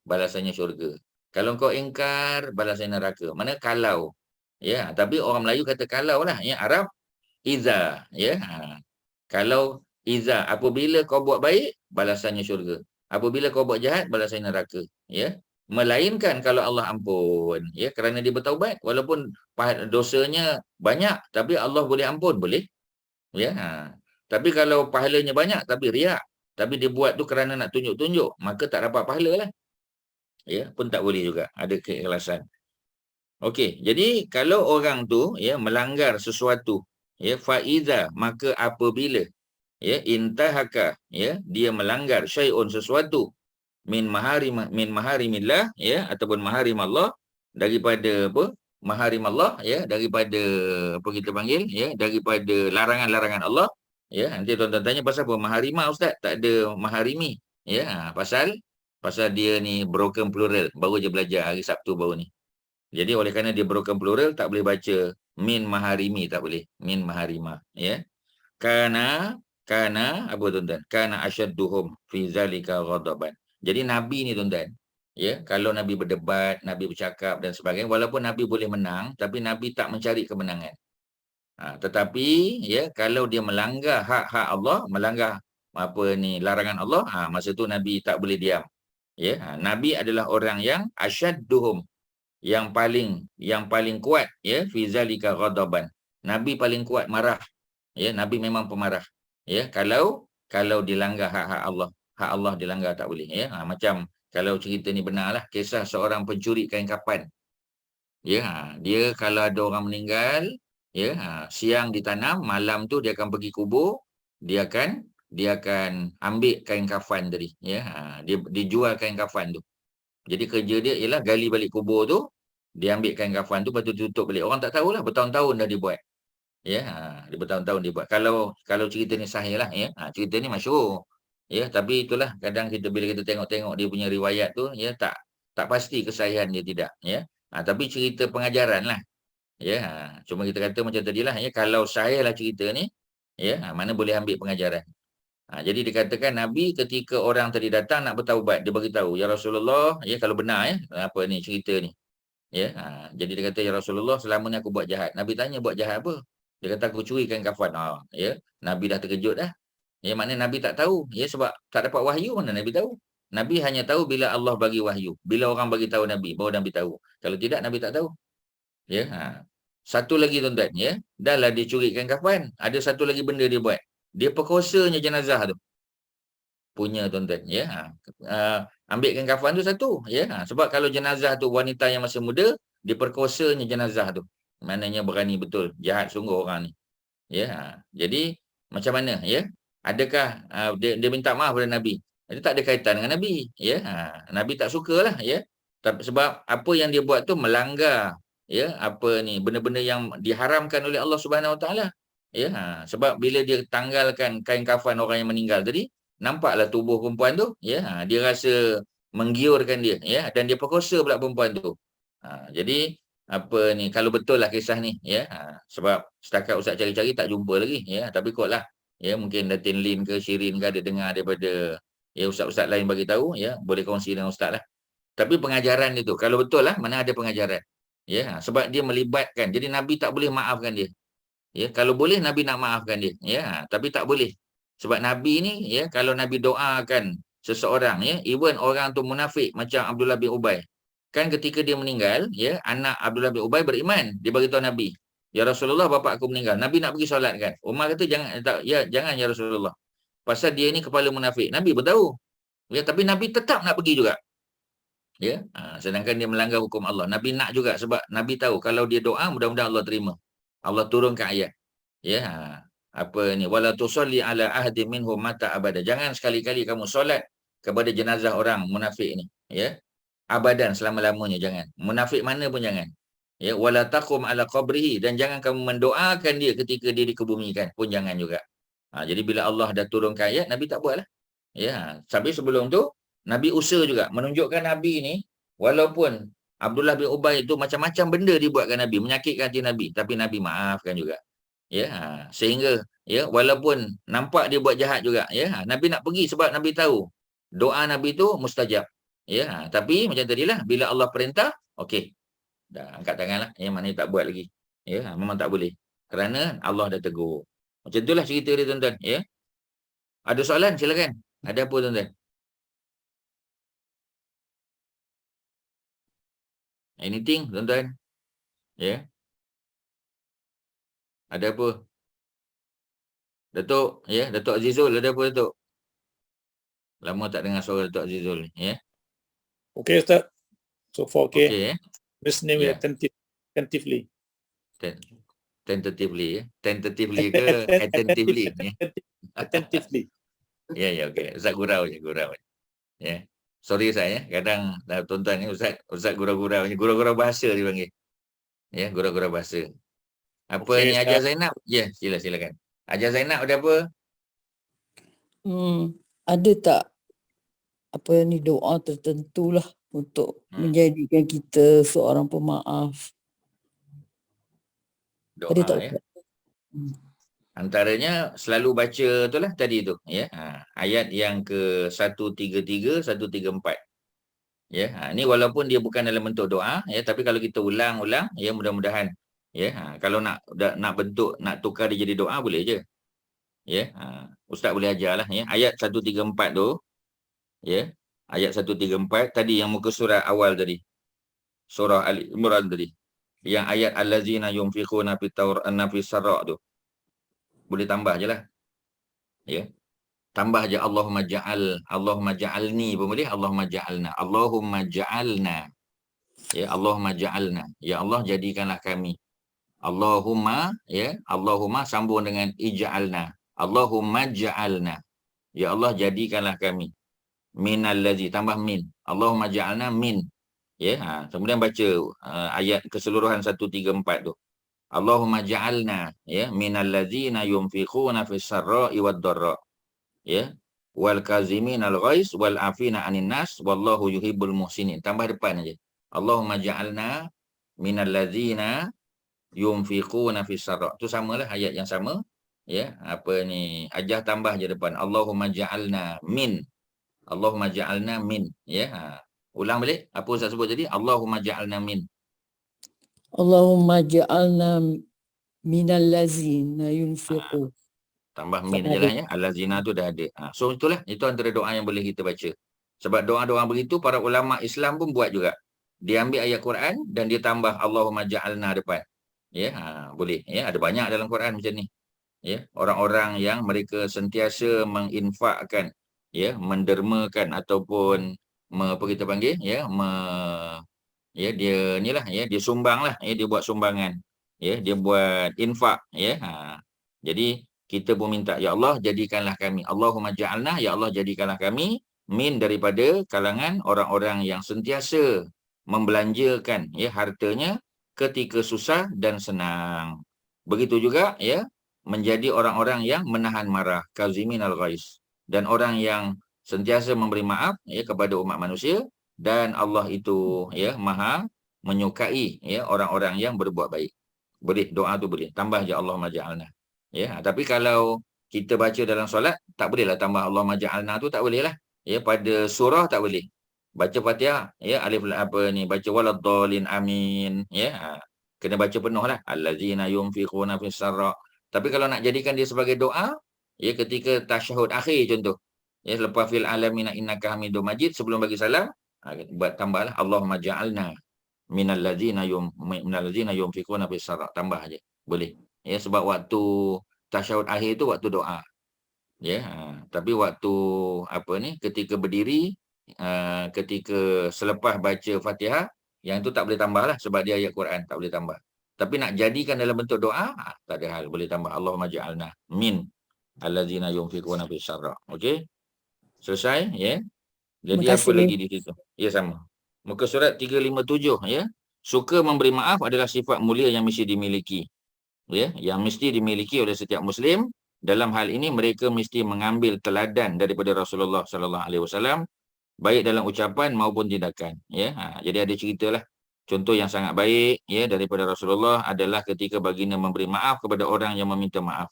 balasannya syurga. Kalau kau ingkar, balasannya neraka. Mana kalau. Ya, tapi orang Melayu kata kalau lah, ya, Arab iza, ya. Kalau iza, apabila kau buat baik, balasannya syurga. Apabila kau buat jahat, balasannya neraka, ya. Melainkan kalau Allah ampun, ya, kerana dia bertaubat, walaupun dosanya banyak tapi Allah boleh ampun, boleh, ya. Tapi kalau pahalanya banyak tapi riak, tapi dia buat tu kerana nak tunjuk-tunjuk, maka tak dapat pahala lah, ya, pun tak boleh juga, ada keikhlasan. Okey, jadi kalau orang tu, ya, melanggar sesuatu, ya, faiza, maka apabila, ya, intahaka, ya, dia melanggar syai'un sesuatu min maharimillah, ya, ataupun maharim Allah, daripada apa, maharim Allah, ya, daripada apa kita panggil, ya, daripada larangan-larangan Allah, ya. Nanti tuan-tuan tanya pasal apa maharimah Ustaz, tak ada maharimi, ya, pasal dia ni broken plural, baru je belajar hari Sabtu baru ni. Jadi oleh kerana dia broken plural, tak boleh baca min maharimi, tak boleh, min maharimah, ya. Kana apa tuan-tuan? Kana asyadduhum fi zalika ghadaban. Jadi Nabi ni tuan-tuan, ya, kalau Nabi berdebat, Nabi bercakap dan sebagainya, walaupun Nabi boleh menang, tapi Nabi tak mencari kemenangan. Tetapi, ya, kalau dia melanggar hak-hak Allah, melanggar apa ni, larangan Allah, masa tu Nabi tak boleh diam. Ya, Nabi adalah orang yang asyadduhum, yang paling kuat, ya, fi zalika ghadaban. Nabi paling kuat marah. Ya, Nabi memang pemarah. Ya, kalau dilanggar hak Allah dilanggar tak boleh, ya. Macam kalau cerita ni benarlah, kisah seorang pencuri kain kafan. Ya, dia kalau ada orang meninggal, ya, siang ditanam, malam tu dia akan pergi kubur, dia akan ambil kain kafan tadi, ya. Dia jual kain kafan tu. Jadi kerja dia ialah gali balik kubur tu, dia ambil kain kafan tu, lepas tu tutup balik. Orang tak tahulah, bertahun-tahun dah dia buat. Ya, dia bertahun-tahun dia buat. Kalau cerita ni sahih lah, ya. Cerita ni masyhur. Ya, tapi itulah kadang bila kita tengok dia punya riwayat tu, ya, tak pasti kesahihan dia tidak, ya. Tapi cerita pengajaran lah. Ya, cuma kita kata macam tadilah, ya, kalau sahih lah cerita ni, ya, mana boleh ambil pengajaran. Jadi dikatakan Nabi ketika orang tadi datang nak bertaubat, dia bagi tahu, ya Rasulullah, ya, kalau benar, ya, apa ni cerita ni. Ya, jadi dia kata, ya Rasulullah, selama ni aku buat jahat. Nabi tanya, buat jahat apa? Dia kata, aku curi kain kafan. Ya, Nabi dah terkejut dah. Ya, maknanya Nabi tak tahu, ya, sebab tak dapat wahyu, mana Nabi tahu. Nabi hanya tahu bila Allah bagi wahyu. Bila orang bagi tahu Nabi, baru Nabi tahu. Kalau tidak, Nabi tak tahu. Ya, satu lagi tuan-tuan, ya, dah lah dia curi kain kafan. Ada satu lagi benda dia buat. Dia perkosanya jenazah tu. punya tuan-tuan, ya. Ambilkan kafan tu satu, ya. Sebab kalau jenazah tu wanita yang masih muda, diperkosanya jenazah tu. Maknanya berani betul, jahat sungguh orang ni. Ya. Jadi macam mana, ya? Adakah dia minta maaf pada Nabi? Itu tak ada kaitan dengan Nabi, ya. Nabi tak sukalah, ya. Sebab apa yang dia buat tu melanggar, ya, apa ni, benda-benda yang diharamkan oleh Allah Subhanahu Wa Taala. Ya, sebab bila dia tanggalkan kain kafan orang yang meninggal tadi, nampaklah tubuh perempuan tu, ya, dia rasa menggiurkan dia, ya, dan dia perkosa pula perempuan tu. Jadi apa ni, kalau betul lah kisah ni, ya, sebab setakat Ustaz cari-cari tak jumpa lagi, ya, tapi kotlah, ya, mungkin Datin Lin ke Shirin ke ada dengar daripada, ya, ustaz-ustaz lain bagi tahu, ya, boleh kongsi dengan ustaz lah. Tapi pengajaran itu, kalau betul lah, mana ada pengajaran, ya, sebab dia melibatkan, jadi Nabi tak boleh maafkan dia. Ya, kalau boleh Nabi nak maafkan dia, ya, tapi tak boleh. Sebab Nabi ni, ya, kalau Nabi doakan seseorang, ya, even orang tu munafik macam Abdullah bin Ubay. Kan ketika dia meninggal, ya, anak Abdullah bin Ubay beriman, dia bagi tahu Nabi, "Ya Rasulullah, bapa aku meninggal." Nabi nak pergi solat kan. Umar kata jangan, jangan ya Rasulullah. Pasal dia ni kepala munafik. Nabi pun tahu. Ya, tapi Nabi tetap nak pergi juga. Ya, sedangkan dia melanggar hukum Allah. Nabi nak juga sebab Nabi tahu kalau dia doa mudah-mudahan Allah terima. Allah turunkan ayat. Ya, apa ni, wala tusalli ala ahadin minhum mata abada. Jangan sekali-kali kamu solat kepada jenazah orang munafik ni, ya. Abadan, selama-lamanya jangan. Munafik mana pun jangan. Ya, wala taqum ala qabrihi, dan jangan kamu mendoakan dia ketika dia dikebumikan pun jangan juga. Jadi bila Allah dah turunkan ayat, Nabi tak buatlah. Ya, sampai sebelum tu Nabi usaha juga menunjukkan Nabi ni, walaupun Abdullah bin Ubay itu macam-macam benda dibuatkan Nabi, menyakitkan hati Nabi, tapi Nabi maafkan juga. Ya, sehingga, ya, walaupun nampak dia buat jahat juga, ya, Nabi nak pergi sebab Nabi tahu doa Nabi tu mustajab. Ya, tapi macam tadilah, bila Allah perintah, okey, dah angkat tanganlah, ya, maknanya tak buat lagi. Ya, memang tak boleh. Kerana Allah dah tegur. Macam itulah cerita dia, tuan-tuan, ya. Ada soalan, silakan. Ada apa, tuan-tuan? Anything, tuan-tuan? Ya. Ada apa? Datuk, ya, Datuk Azizul, ada apa, Datuk? Lama tak dengar suara Datuk Azizul ni, ya. Okay, Ustaz. So far, okay. Okey, ya. Listening Yeah. attentively. Tentatively, ya. Tentatively ke attentively, ya. Attentively. Ya, okey. Ustaz gurau je, gurau. Ya. Sorry Ustaz, ya. Kadang tuan-tuan ni Ustaz gurau-gurau je. Gurau-gurau bahasa dia panggil. Ya, gurau-gurau bahasa. Apa Okey, ni, Hajar Zainab? Ya, silakan. Hajar Zainab ada apa? Ada tak apa ni doa tertentu lah untuk menjadikan kita seorang pemaaf? Doa, Ada tak, ya. Ustaz? Antaranya selalu baca tu lah tadi tu, ya. Ayat yang ke 133, 134. Ya, ni walaupun dia bukan dalam bentuk doa, ya, tapi kalau kita ulang-ulang, ya, mudah-mudahan, ya, kalau nak bentuk, nak tukar dia jadi doa boleh je. Ya, Ustaz boleh ajarlah, ya. Ayat 134 tu, ya. Ayat 134 tadi yang muka surat awal tadi. Surah Ali Imran tadi. Yang ayat allazina yunfiquna fis sarra tu. Boleh tambah je lah. Ya. Tambah je Allahumma ja'alni pun boleh. Allahumma ja'alna. Allahumma ja'alna. Ya, Allahumma ja'alna. Ya Allah, jadikanlah kami. Allahumma, ya, Allahumma sambung dengan ij'alna. Allahumma ja'alna. Ya Allah, jadikanlah kami. Minallazi, tambah min. Allahumma ja'alna min. Ya, kemudian baca ayat keseluruhan 134 tu. Allahumma ja'alna, ya, minallazina yunfiquna fis sarra'i wad dharra. Ya, wal kaziminal ghais wal afina 'anil nas wallahu yuhibbul muhsinin. Tambah depan aja. Allahumma ja'alna minallazina yunfiquna fis sarra'. Tu samalah ayat yang sama. Ya, apa ni, ajah tambah je depan. Allahumma ja'alna min. Allahumma ja'alna min. Ya, ulang balik apa Ustaz sebut tadi? Allahumma ja'alna min. Allahumma ja'alna minal lazina yunfiqu. Tambah min je lah, ya. Al-lazina tu dah ada. So itulah, itu antara doa yang boleh kita baca. Sebab doa-doa begitu para ulama Islam pun buat juga. Dia ambil ayat Quran dan dia tambah Allahumma ja'alna depan. Ya, boleh. Ya, ada banyak dalam Quran macam ni. Ya, orang-orang yang mereka sentiasa menginfakkan, ya, mendermakan ataupun apa kita panggil, ya, ya, dia ni lah, ya, dia sumbang lah, ya, dia buat sumbangan, ya, dia buat infak, ya. Jadi kita pun minta, ya Allah jadikanlah kami, Allahumma ja'alna, ya Allah jadikanlah kami min daripada kalangan orang-orang yang sentiasa membelanjakan, ya, hartanya ketika susah dan senang. Begitu juga, ya, menjadi orang-orang yang menahan marah, kazimin al-ghais, dan orang yang sentiasa memberi maaf, ya, kepada umat manusia, dan Allah itu, ya, maha menyukai, ya, orang-orang yang berbuat baik. Boleh, doa tu boleh tambah je Allahumma ja'alna, ya. Tapi kalau kita baca dalam solat, tak bolehlah tambah Allahumma ja'alna tu, tak boleh lah, ya. Pada surah tak boleh. Baca Fatihah, ya, alif apa ni, baca waladdallin amin, ya. Kena baca penuh lah, allazina yunfiquna fis sarra. Tapi kalau nak jadikan dia sebagai doa, ya, ketika tasyahud akhir contoh, ya, lepas fil alamin innaka hamidum majid, sebelum bagi salam, buat tambahlah Allahumma ja'alna minallazina yunfiquna fis sarra, tambah aja. Boleh. Ya, sebab waktu tasyahud akhir tu waktu doa. Ya, tapi waktu apa ni, ketika berdiri, ketika selepas baca Fatihah, yang tu tak boleh tambah lah sebab dia ayat Quran, tak boleh tambah. Tapi nak jadikan dalam bentuk doa, tak ada hal, boleh tambah Allahumma ja'alna min allazina yunfiquna fis sarra. Okey? Selesai, ya. Jadi Terima apa kasih. lagi di situ? Ya, sama. Muka surat 357, ya. Suka memberi maaf adalah sifat mulia yang mesti dimiliki. Ya, yang mesti dimiliki oleh setiap muslim. Dalam hal ini mereka mesti mengambil teladan daripada Rasulullah sallallahu alaihi wasallam, baik dalam ucapan maupun tindakan, ya. Jadi ada ceritalah. Contoh yang sangat baik, ya, daripada Rasulullah adalah ketika baginda memberi maaf kepada orang yang meminta maaf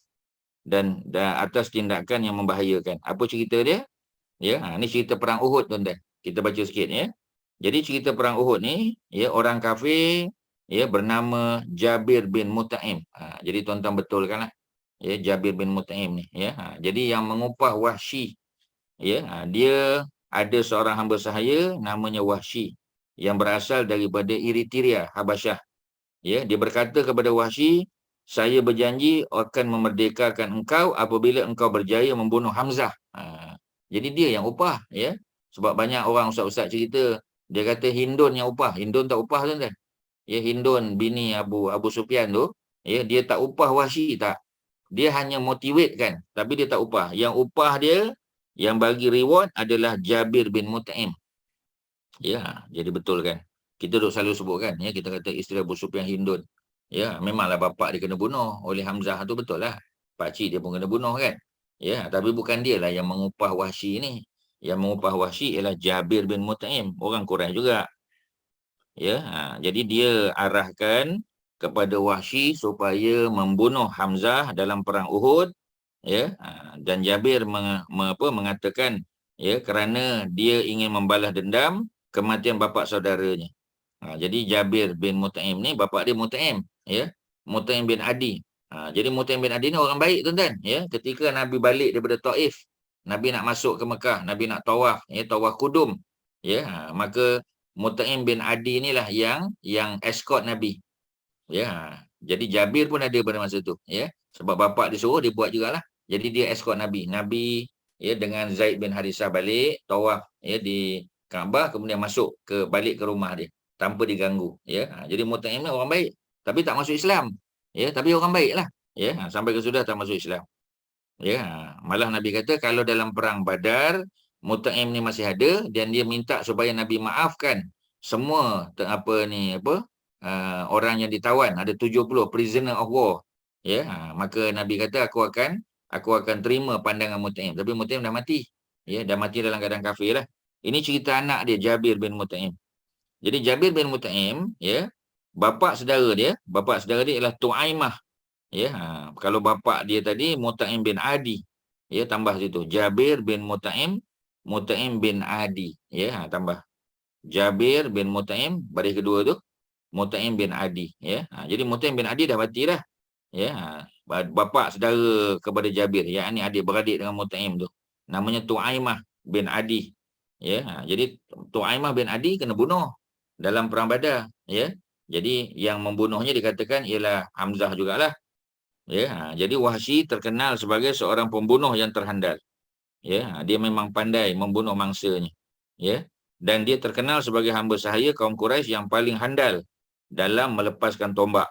dan atas tindakan yang membahayakan. Apa cerita dia? Ya, ni cerita perang Uhud, tuan-tuan. Kita baca sikit, ya. Jadi cerita perang Uhud ni, ya, orang kafir, ya, bernama Jabir bin Mut'im. Jadi tuan-tuan betulkanlah, ya, Jabir bin Mut'im ni, ya. Jadi yang mengupah Wahsy, ya, dia ada seorang hamba sahaya namanya Wahsy yang berasal daripada Eritrea, Habasyah. Ya, dia berkata kepada Wahsy, saya berjanji akan memerdekakan engkau apabila engkau berjaya membunuh Hamzah. Jadi dia yang upah, ya. Sebab banyak orang ustaz-ustaz cerita, dia kata Hindun yang upah. Hindun tak upah, tuan-tuan. Ya, Hindun bini Abu Sufyan tu, ya, dia tak upah Wahsy, tak. Dia hanya motivate kan, tapi dia tak upah. Yang upah dia, yang bagi reward adalah Jabir bin Mut'im. Ya, jadi betul kan. Kita duk selalu sebutkan, ya, kita kata isteri Abu Sufyan Hindun. Ya, memanglah bapak dia kena bunuh oleh Hamzah tu, betul lah. Pakcik dia pun kena bunuh kan. Ya, tapi bukan dia lah yang mengupah Wahsy ni. Yang mengupah Wahsy ialah Jabir bin Mut'im, orang Quraisy juga. Ya, jadi dia arahkan kepada Wahsy supaya membunuh Hamzah dalam perang Uhud, ya. Dan Jabir mengatakan, ya, kerana dia ingin membalas dendam kematian bapa saudaranya. Jadi Jabir bin Mut'im ni bapa dia Mut'im, ya. Mut'im bin Adi. Jadi Mut'im bin Adi ni orang baik, tuan-tuan, ya. Ketika Nabi balik daripada Taif, Nabi nak masuk ke Mekah, Nabi nak tawaf, ya, tawaf kudum, ya. Maka Mut'im bin Adi inilah yang escort Nabi. Ya. Jadi Jabir pun ada pada masa tu, ya. Sebab bapa dia suruh, dia buat jugalah. Jadi dia escort Nabi. Nabi, ya, dengan Zaid bin Harisah balik tawaf, ya, di Kaabah, kemudian masuk balik ke rumah dia tanpa diganggu, ya. Jadi Mut'im ni orang baik, tapi tak masuk Islam. Ya, tapi orang baiklah. Ya, sampai ke sudah tak masuk Islam. Ya, malah Nabi kata kalau dalam perang Badar Mut'im ni masih ada dan dia minta supaya Nabi maafkan semua orang yang ditawan, ada 70 prisoner of war. Ya, maka Nabi kata aku akan terima pandangan Mut'im. Tapi Mut'im dah mati. Ya, dah mati dalam keadaan kafir lah. Ini cerita anak dia Jabir bin Mut'im. Jadi Jabir bin Mut'im, ya, bapa saudara dia ialah Tu'aimah. Ya, kalau bapa dia tadi Mut'im bin Adi. Ya, tambah situ Jabir bin Mut'im bin Adi. Ya, tambah Jabir bin Mut'im, baris kedua tu Mut'im bin Adi, ya. Jadi Mut'im bin Adi dah mati dah. Ya, bapa saudara kepada Jabir, yakni adik beradik dengan Mut'im tu. Namanya Tu'aimah bin Adi. Ya, jadi Tu'aimah bin Adi kena bunuh dalam perang Badar, ya. Jadi yang membunuhnya dikatakan ialah Hamzah jugalah. Ya, jadi Wahsy terkenal sebagai seorang pembunuh yang terhandal. Ya, dia memang pandai membunuh mangsanya. Ya. Dan dia terkenal sebagai hamba sahaya kaum Quraisy yang paling handal dalam melepaskan tombak.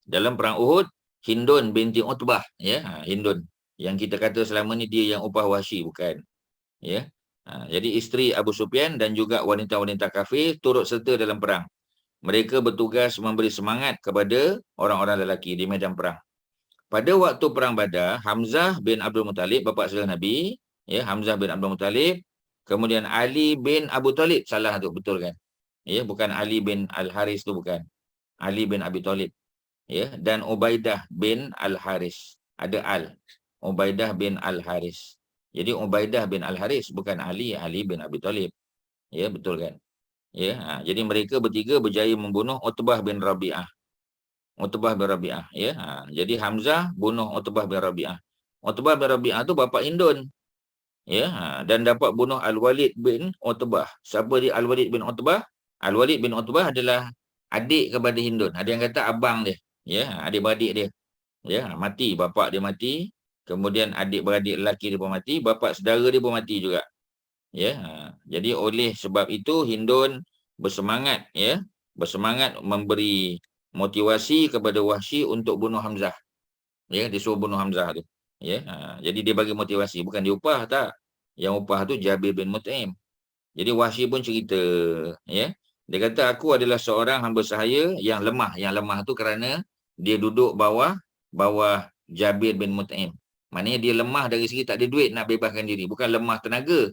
Dalam perang Uhud, Hindun binti Utbah, ya, Hindun yang kita kata selama ni dia yang upah Wahsy, bukan. Ya. Jadi isteri Abu Sufyan dan juga wanita-wanita kafir turut serta dalam perang. Mereka bertugas memberi semangat kepada orang-orang lelaki di medan perang. Pada waktu perang Badar, Hamzah bin Abdul Muttalib, bapa saudara Nabi, ya, Hamzah bin Abdul Muttalib, kemudian Ali bin Abu Talib, salah tu, betul kan? Ya, bukan Ali bin Al-Haris tu, bukan. Ali bin Abi Talib. Ya, dan Ubaidah bin Al-Haris. Ada Al. Ubaidah bin Al-Haris. Jadi Ubaidah bin Al-Haris bukan Ali bin Abi Talib. Ya, betul kan? Ya, jadi mereka bertiga berjaya membunuh Utbah bin Rabi'ah. Utbah bin Rabi'ah, ya. Jadi Hamzah bunuh Utbah bin Rabi'ah. Utbah bin Rabi'ah tu bapa Hindun. Ya, dan dapat bunuh Al-Walid bin Utbah. Siapa dia Al-Walid bin Utbah? Al-Walid bin Utbah adalah adik kepada Hindun. Ada yang kata abang dia. Ya, adik-beradik dia. Ya, mati, bapa dia mati. Kemudian adik-beradik lelaki dia pun mati, bapa saudara dia pun mati juga. Ya, jadi oleh sebab itu Hindun bersemangat, ya, bersemangat memberi motivasi kepada Wahsy untuk bunuh Hamzah. Ya, dia suruh bunuh Hamzah tu. Ya, jadi dia bagi motivasi, bukan dia upah, tak. Yang upah tu Jabir bin Mut'im. Jadi Wahsy pun cerita, ya. Dia kata aku adalah seorang hamba sahaya yang lemah. Yang lemah tu kerana dia duduk bawah Jabir bin Mut'im. Maknanya dia lemah dari segi tak ada duit nak bebaskan diri, bukan lemah tenaga.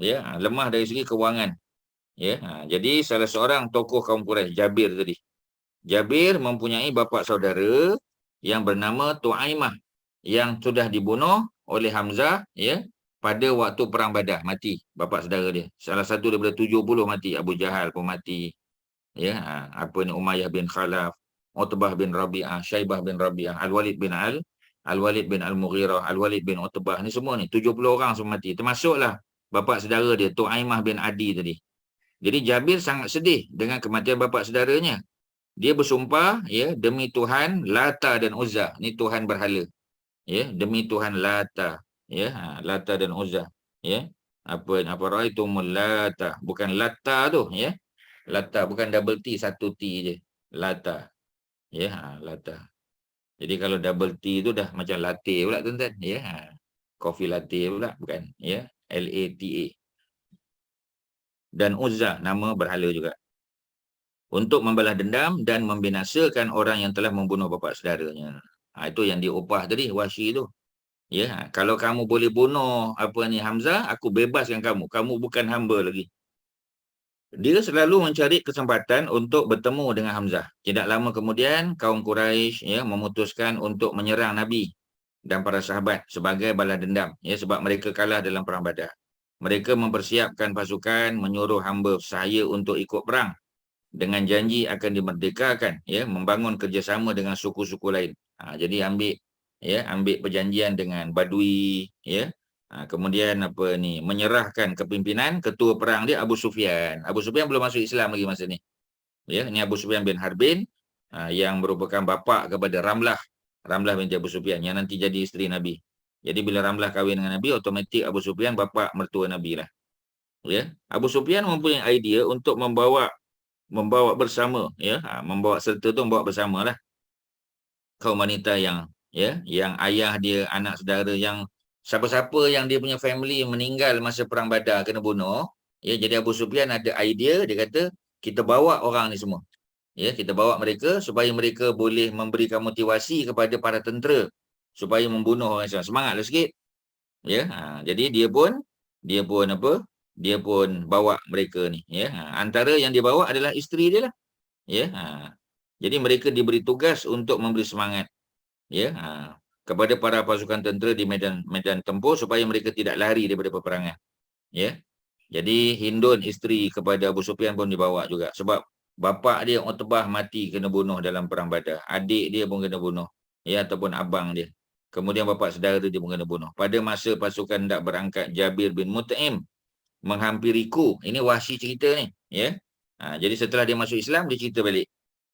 Ya, lemah dari segi kewangan. Ya, jadi salah seorang tokoh kaum Quraisy, Jabir tadi. Jabir mempunyai bapa saudara yang bernama Tu'aimah yang sudah dibunuh oleh Hamzah, ya, pada waktu perang Badar, mati bapa saudara dia. Salah satu daripada 70 mati. Abu Jahal pun mati. Ya, Umayyah bin Khalaf, Utbah bin Rabi'ah, Syaibah bin Rabi'ah, Al-Walid bin Al-Mughirah, Al-Walid bin Utbah, ni semua ni 70 orang semua mati. Termasuklah bapa saudara dia Tu'aimah bin Adi tadi. Jadi Jabir sangat sedih dengan kematian bapa saudaranya. Dia bersumpah, ya, demi Tuhan Lata dan Uzza. Ni Tuhan berhala. Ya, demi Tuhan Lata, ya, Lata dan Uzza, ya. Apa ra'aitumul Lata, bukan Lata tu, ya. Lata bukan double T, satu T je. Lata. Ya, Lata. Jadi kalau double T tu dah macam latte pula tuan-tuan, ya. Coffee latte pula, bukan, ya. Lata. Dan Uzza, nama berhala juga. Untuk membalas dendam dan membinasakan orang yang telah membunuh bapa saudaranya. Itu yang diupah tadi, Wahsy tu. Ya, kalau kamu boleh bunuh Hamzah, aku bebaskan kamu. Kamu bukan hamba lagi. Dia selalu mencari kesempatan untuk bertemu dengan Hamzah. Tidak lama kemudian, kaum Quraisy, ya, memutuskan untuk menyerang Nabi dan para sahabat sebagai balas dendam, ya, sebab mereka kalah dalam perang Badar. Mereka mempersiapkan pasukan, menyuruh hamba sahaya untuk ikut perang dengan janji akan dimerdekakan, ya, membangun kerjasama dengan suku-suku lain. Jadi ambil perjanjian dengan Badui, ya. Kemudian menyerahkan kepimpinan ketua perang dia Abu Sufyan. Abu Sufyan belum masuk Islam lagi masa ni. Ya, ini Abu Sufyan bin Harbin yang merupakan bapa kepada Ramlah binti Abu Sufyan yang nanti jadi isteri Nabi. Jadi bila Ramlah kahwin dengan Nabi, automatik Abu Sufyan bapa mertua Nabi lah. Ya, Abu Sufyan mempunyai idea untuk membawa bersama, ya, membawa serta tu membawa bersamalah kaum wanita yang ayah dia, anak saudara, yang siapa-siapa yang dia punya family meninggal masa perang Badar kena bunuh, ya. Jadi Abu Sufyan ada idea, dia kata kita bawa orang ni semua, ya, kita bawa mereka supaya mereka boleh memberikan motivasi kepada para tentera supaya membunuh orang Islam. Semangatlah sikit, ya. Jadi dia pun bawa mereka ni, ya. Antara yang dia bawa adalah isteri dia lah, ya. Jadi mereka diberi tugas untuk memberi semangat, ya, kepada para pasukan tentera di medan tempur supaya mereka tidak lari daripada peperangan, ya. Jadi Hindun, isteri kepada Abu Sufyan, pun dibawa juga sebab bapa dia Utbah mati kena bunuh dalam perang Badar, adik dia pun kena bunuh, ya, ataupun abang dia. Kemudian bapa saudara dia pun kena bunuh. Pada masa pasukan hendak berangkat, Jabir bin Mut'im menghampiriku. Ini Wahsy cerita ni, ya. Jadi setelah dia masuk Islam, dia cerita balik,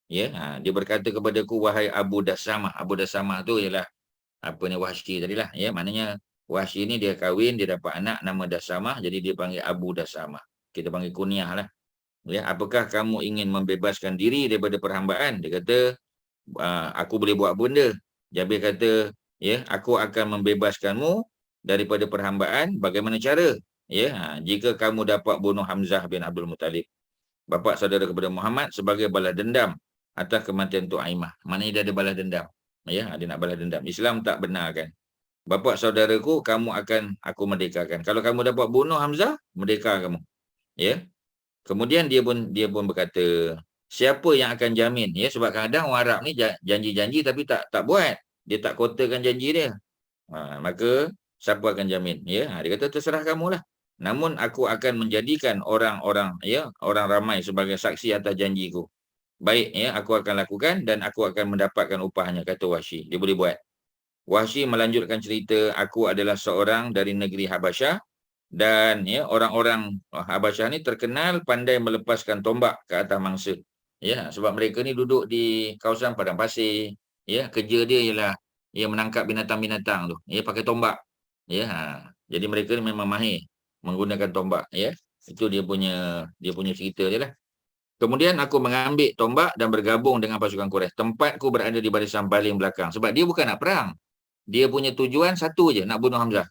ya. Dia berkata kepadaku, wahai Abu Dasamah. Abu Dasamah tu ialah Wahsy tadilah, ya. Maknanya Wahsy ni dia kahwin, dia dapat anak nama Dasamah, jadi dia panggil Abu Dasamah. Kita panggil kunyah lah. Ya, apakah kamu ingin membebaskan diri daripada perhambaan? Dia kata, aku boleh buat benda. Jabir kata, ya, aku akan membebaskanmu daripada perhambaan. Bagaimana cara? Ya, jika kamu dapat bunuh Hamzah bin Abdul Muttalib, bapa saudara kepada Muhammad, sebagai balas dendam atas kematian Tok Aimah. Maknanya dia ada balas dendam. Ya, dia nak balas dendam. Islam tak benarkan. Bapa saudaraku, kamu akan aku merdekakan. Kalau kamu dapat bunuh Hamzah, merdeka kamu. Ya. Kemudian dia pun berkata, siapa yang akan jamin? Ya, sebab kadang orang Arab ni janji-janji tapi tak buat. Dia tak kotakan janji dia. Maka siapa akan jamin? Ya, dia kata terserah kamulah. Namun aku akan menjadikan orang-orang, ya, orang ramai sebagai saksi atas janjiku. Baik, ya, aku akan lakukan dan aku akan mendapatkan upahnya, kata Wahsy. Dia boleh buat. Wahsy melanjutkan cerita, aku adalah seorang dari negeri Habasyah dan ya, orang-orang Habasyah ni terkenal pandai melepaskan tombak ke atas mangsa. Ya, sebab mereka ni duduk di kawasan padang pasir. Ya, kerja dia ialah ia menangkap binatang-binatang tu. Ya, pakai tombak. Ya, jadi mereka ni memang mahir menggunakan tombak. Ya, itu dia punya cerita dia lah. Kemudian aku mengambil tombak dan bergabung dengan pasukan Quraisy. Tempatku berada di barisan paling belakang. Sebab dia bukan nak perang. Dia punya tujuan satu je, nak bunuh Hamzah.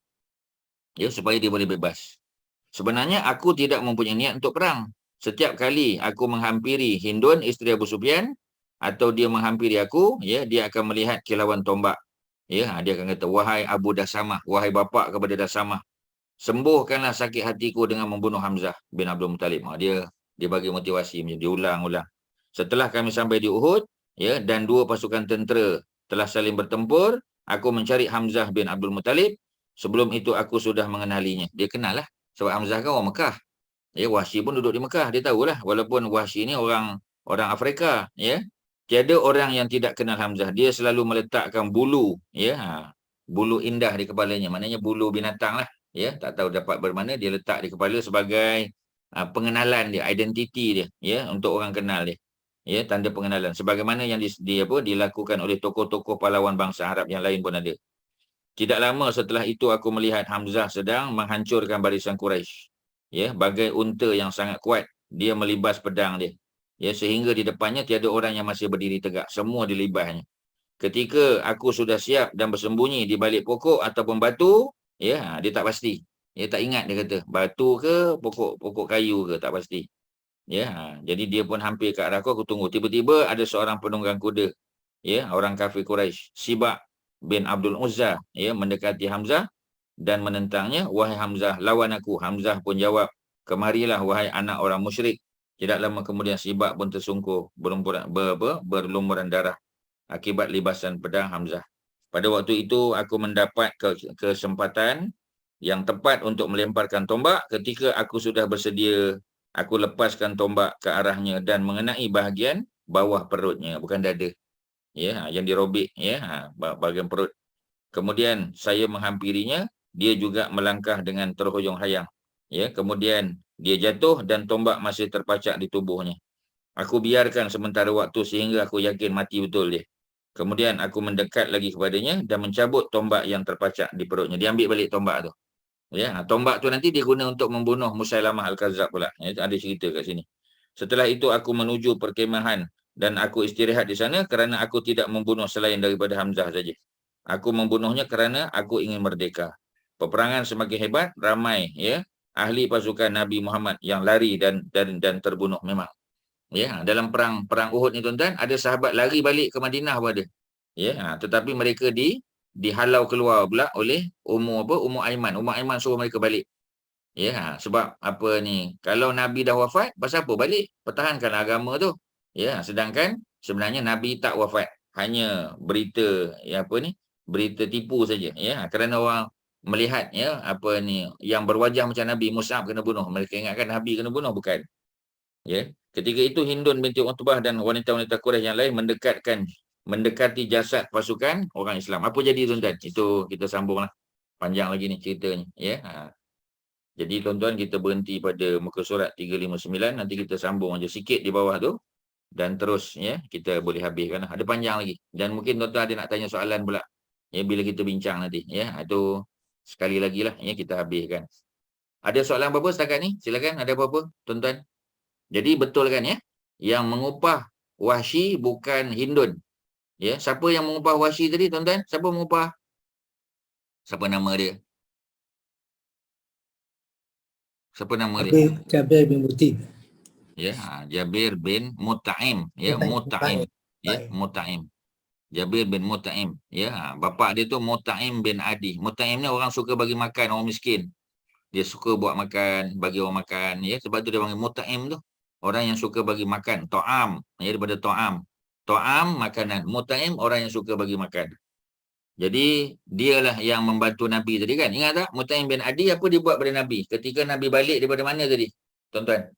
Ya, supaya dia boleh bebas. Sebenarnya aku tidak mempunyai niat untuk perang. Setiap kali aku menghampiri Hindun, isteri Abu Sufyan, atau dia menghampiri aku, ya, dia akan melihat kilauan tombak. Ya, dia akan kata, wahai Abu Dasamah, wahai bapa kepada Dasamah, sembuhkanlah sakit hatiku dengan membunuh Hamzah bin Abdul Muttalib. Dia bagi motivasi, dia ulang-ulang. Setelah kami sampai di Uhud, ya, dan dua pasukan tentera telah saling bertempur, aku mencari Hamzah bin Abdul Muttalib. Sebelum itu aku sudah mengenalinya. Dia kenal lah. Sebab Hamzah kan orang Mekah. Ya, Wahsy pun duduk di Mekah. Dia tahulah. Walaupun Wahsy ni orang Afrika. Ya. Tiada orang yang tidak kenal Hamzah. Dia selalu meletakkan bulu. Ya. Bulu indah di kepalanya. Maknanya bulu binatang lah. Ya. Tak tahu dapat bermana. Dia letak di kepala sebagai pengenalan dia. Identiti dia. Ya. Untuk orang kenal dia. Ya. Tanda pengenalan. Sebagaimana yang dilakukan oleh tokoh-tokoh pahlawan bangsa Arab yang lain pun ada. Tidak lama setelah itu aku melihat Hamzah sedang menghancurkan barisan Quraisy. Ya, bagai unta yang sangat kuat, dia melibas pedang dia. Ya, sehingga di depannya tiada orang yang masih berdiri tegak, semua dilibasnya. Ketika aku sudah siap dan bersembunyi di balik pokok ataupun batu, ya, dia tak pasti. Dia tak ingat, dia kata, batu ke pokok kayu ke, tak pasti. Ya, jadi dia pun hampir ke arah aku tunggu. Tiba-tiba ada seorang penunggang kuda. Ya, orang kafir Quraisy, Sibak bin Abdul Uzza, ya, mendekati Hamzah dan menentangnya, wahai Hamzah, lawan aku. Hamzah pun jawab, kemarilah wahai anak orang musyrik. Tidak lama kemudian Sibak pun tersungkur berlumuran darah akibat libasan pedang Hamzah. Pada waktu itu aku mendapat kesempatan yang tepat untuk melemparkan tombak. Ketika aku sudah bersedia, aku lepaskan tombak ke arahnya dan mengenai bahagian bawah perutnya, bukan dada. Ya, yang dirobek, ya, bahagian perut. Kemudian saya menghampirinya, dia juga melangkah dengan terhuyung-hayang. Ya, kemudian dia jatuh dan tombak masih terpacak di tubuhnya. Aku biarkan sementara waktu sehingga aku yakin mati betul dia. Kemudian aku mendekat lagi kepadanya dan mencabut tombak yang terpacak di perutnya. Dia ambil balik tombak tu. Ya, tombak tu nanti dia guna untuk membunuh Musailamah Al-Kazzab pula. Ya, ada cerita kat sini. Setelah itu aku menuju perkemahan dan aku istirahat di sana kerana aku tidak membunuh selain daripada Hamzah saja. Aku membunuhnya kerana aku ingin merdeka. Peperangan semakin hebat, ramai, ya, ahli pasukan Nabi Muhammad yang lari dan terbunuh memang. Ya, dalam perang Uhud ni tuan-tuan, ada sahabat lari balik ke Madinah pun ada. Ya, tetapi mereka dihalau keluar pula oleh Ummu Aiman. Ummu Aiman suruh mereka balik. Ya, sebab apa ni? Kalau Nabi dah wafat, pasal apa balik? Pertahankan agama tu. Ya, sedangkan sebenarnya Nabi tak wafat. Hanya berita berita tipu saja, ya. Kerana orang melihat, ya, yang berwajah macam Nabi, Mus'ab kena bunuh. Mereka ingatkan Nabi kena bunuh, bukan. Ya. Ketika itu Hindun binti Utbah dan wanita-wanita Quraisy yang lain mendekati jasad pasukan orang Islam. Apa jadi tuan-tuan? Itu kita sambunglah. Panjang lagi ni ceritanya, ya. Jadi tuan-tuan, kita berhenti pada muka surat 359, nanti kita sambung aja sikit di bawah tu. Dan terus, ya, kita boleh habiskan. Ada panjang lagi. Dan mungkin tuan-tuan ada nak tanya soalan pula. Ya, bila kita bincang nanti. Ya, itu sekali lagi lah ya kita habiskan. Ada soalan apa-apa setakat ni? Silakan, ada apa-apa tuan-tuan? Jadi betul kan ya? Yang mengupah Wahsy bukan Hindun. Ya, siapa yang mengupah Wahsy tadi tuan-tuan? Siapa mengupah? Siapa nama dia? Siapa nama dia? Jabir bin Mut'im. Ya, Jabir bin Mut'im, ya, Mut'im, ya, Mut'im. Jabir bin Mut'im, ya, bapa dia tu Mut'im bin Adi. Mut'im ni orang suka bagi makan orang miskin. Dia suka buat makan, bagi orang makan, ya, sebab tu dia panggil Mut'im tu. Orang yang suka bagi makan, ta'am, ya, daripada ta'am. Ta'am makanan, Mut'im orang yang suka bagi makan. Jadi dialah yang membantu Nabi tadi kan. Ingat tak? Mut'im bin Adi apa dia buat pada Nabi? Ketika Nabi balik daripada mana tadi? Tuan-tuan.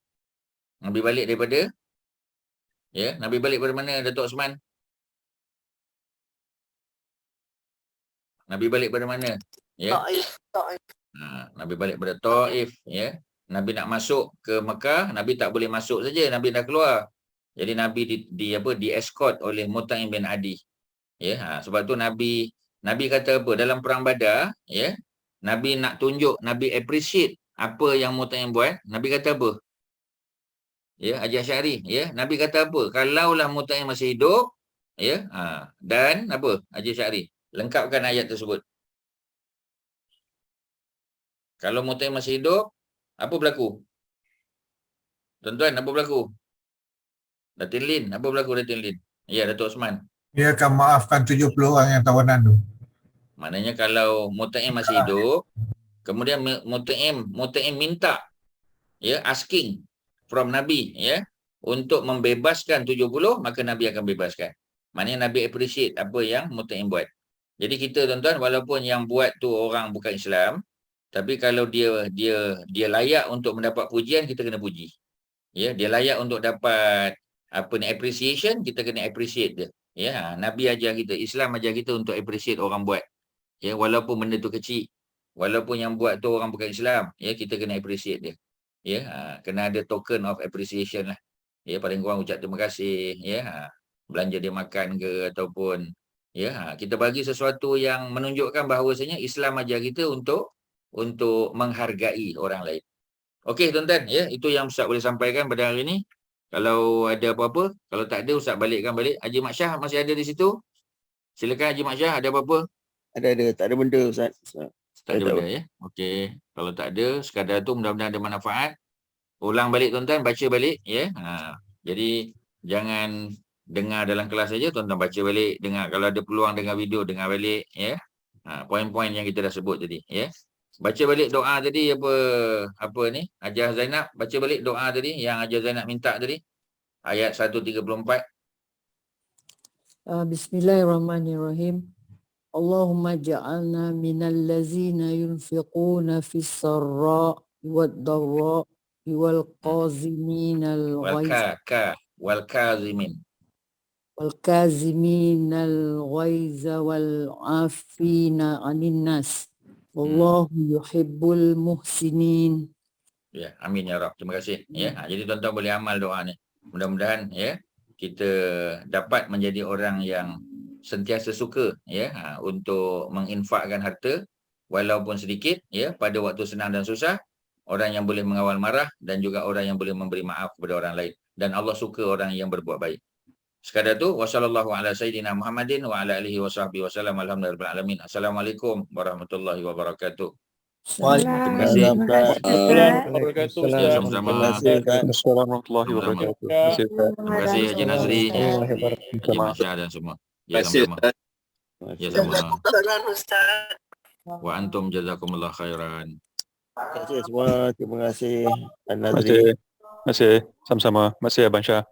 Nabi balik daripada, ya, Nabi balik daripada mana Datuk Osman? Nabi balik daripada mana? Ya. Nabi balik daripada Taif, ya. Nabi nak masuk ke Mekah, Nabi tak boleh masuk saja, Nabi dah keluar. Jadi Nabi di escort oleh Mut'im bin Adi. Ya, sebab tu Nabi kata apa dalam perang Badar, ya. Nabi nak tunjuk, Nabi appreciate apa yang Mut'im buat. Nabi kata apa? Ya, Haji Asy'ari, ya, Nabi kata apa? Kalaulah Mut'im masih hidup, ya, dan apa? Haji Asy'ari, lengkapkan ayat tersebut. Kalau Mut'im masih hidup, apa berlaku? Tuan-tuan, apa berlaku? Datin Lin, apa berlaku Datin Lin? Ya, Datuk Osman. Dia akan maafkan 70 orang yang tawanan tu. Maknanya kalau Mut'im masih hidup, kemudian Mut'im minta, ya, asking from Nabi, ya, untuk membebaskan 70, maka Nabi akan bebaskan. Maknanya Nabi appreciate apa yang Mut'im buat. Jadi kita tuan-tuan, walaupun yang buat tu orang bukan Islam, tapi kalau dia layak untuk mendapat pujian, kita kena puji. Ya, dia layak untuk dapat apa ni appreciation, kita kena appreciate dia. Ya, Nabi ajar kita, Islam ajar kita untuk appreciate orang buat. Ya, walaupun benda tu kecil, walaupun yang buat tu orang bukan Islam, ya, kita kena appreciate dia. Ya, kena ada token of appreciation lah. Ya, paling kurang ucap terima kasih, ya, belanja dia makan ke ataupun, ya, kita bagi sesuatu yang menunjukkan bahawasanya Islam ajar kita untuk menghargai orang lain. Okey tuan-tuan, ya, itu yang Ustaz boleh sampaikan pada hari ini. Kalau ada apa-apa, kalau tak ada Ustaz balikkan balik. Haji Mat Syah masih ada di situ? Silakan Haji Mat Syah, ada apa-apa? Ada, tak ada benda Ustaz. Tak ada benda, ya. Okey, kalau tak ada, sekadar tu mudah-mudahan ada manfaat. Ulang balik tuan-tuan, baca balik, ya. Jadi jangan dengar dalam kelas saja, tuan-tuan baca balik, dengar, kalau ada peluang dengar video, dengar balik, ya. Poin-poin yang kita dah sebut tadi, ya. Baca balik doa tadi apa ni? Hajah Zainab, baca balik doa tadi yang Hajah Zainab minta tadi. Ayat 134. Bismillahirrahmanirrahim. Allahumma ja'alna minal ladzina yunfiquna fis sarra wad dharra wal qaziminal ghaiz wal kaziminal ghaiza wal afina 'anil nas. Wallahu yuhibbul muhsinin. Ya, amin ya Rabb. Terima kasih. Ya, jadi tuan-tuan boleh amal doa ni. Mudah-mudahan ya kita dapat menjadi orang yang sentiasa suka ya untuk menginfakkan harta walaupun sedikit ya pada waktu senang dan susah, orang yang boleh mengawal marah dan juga orang yang boleh memberi maaf kepada orang lain, dan Allah suka orang yang berbuat baik. Sekadar tu, wassallallahu ala sayyidina Muhammadin wa ala alihi wasahbihi wasallam, alhamdulillahirabbil alamin. Assalamualaikum warahmatullahi wabarakatuh. Terima kasih. Sama-sama. Warahmatullahi wabarakatuh. Terima kasih Haji Nazri, Haji Masya dan semua. Ya, sama-sama. Ya, sama. Wa antum jazakumullah khairan. Terima kasih semua. Terima kasih An Terima Nazri. kasih. Sama-sama. Terima kasih Abang Syah.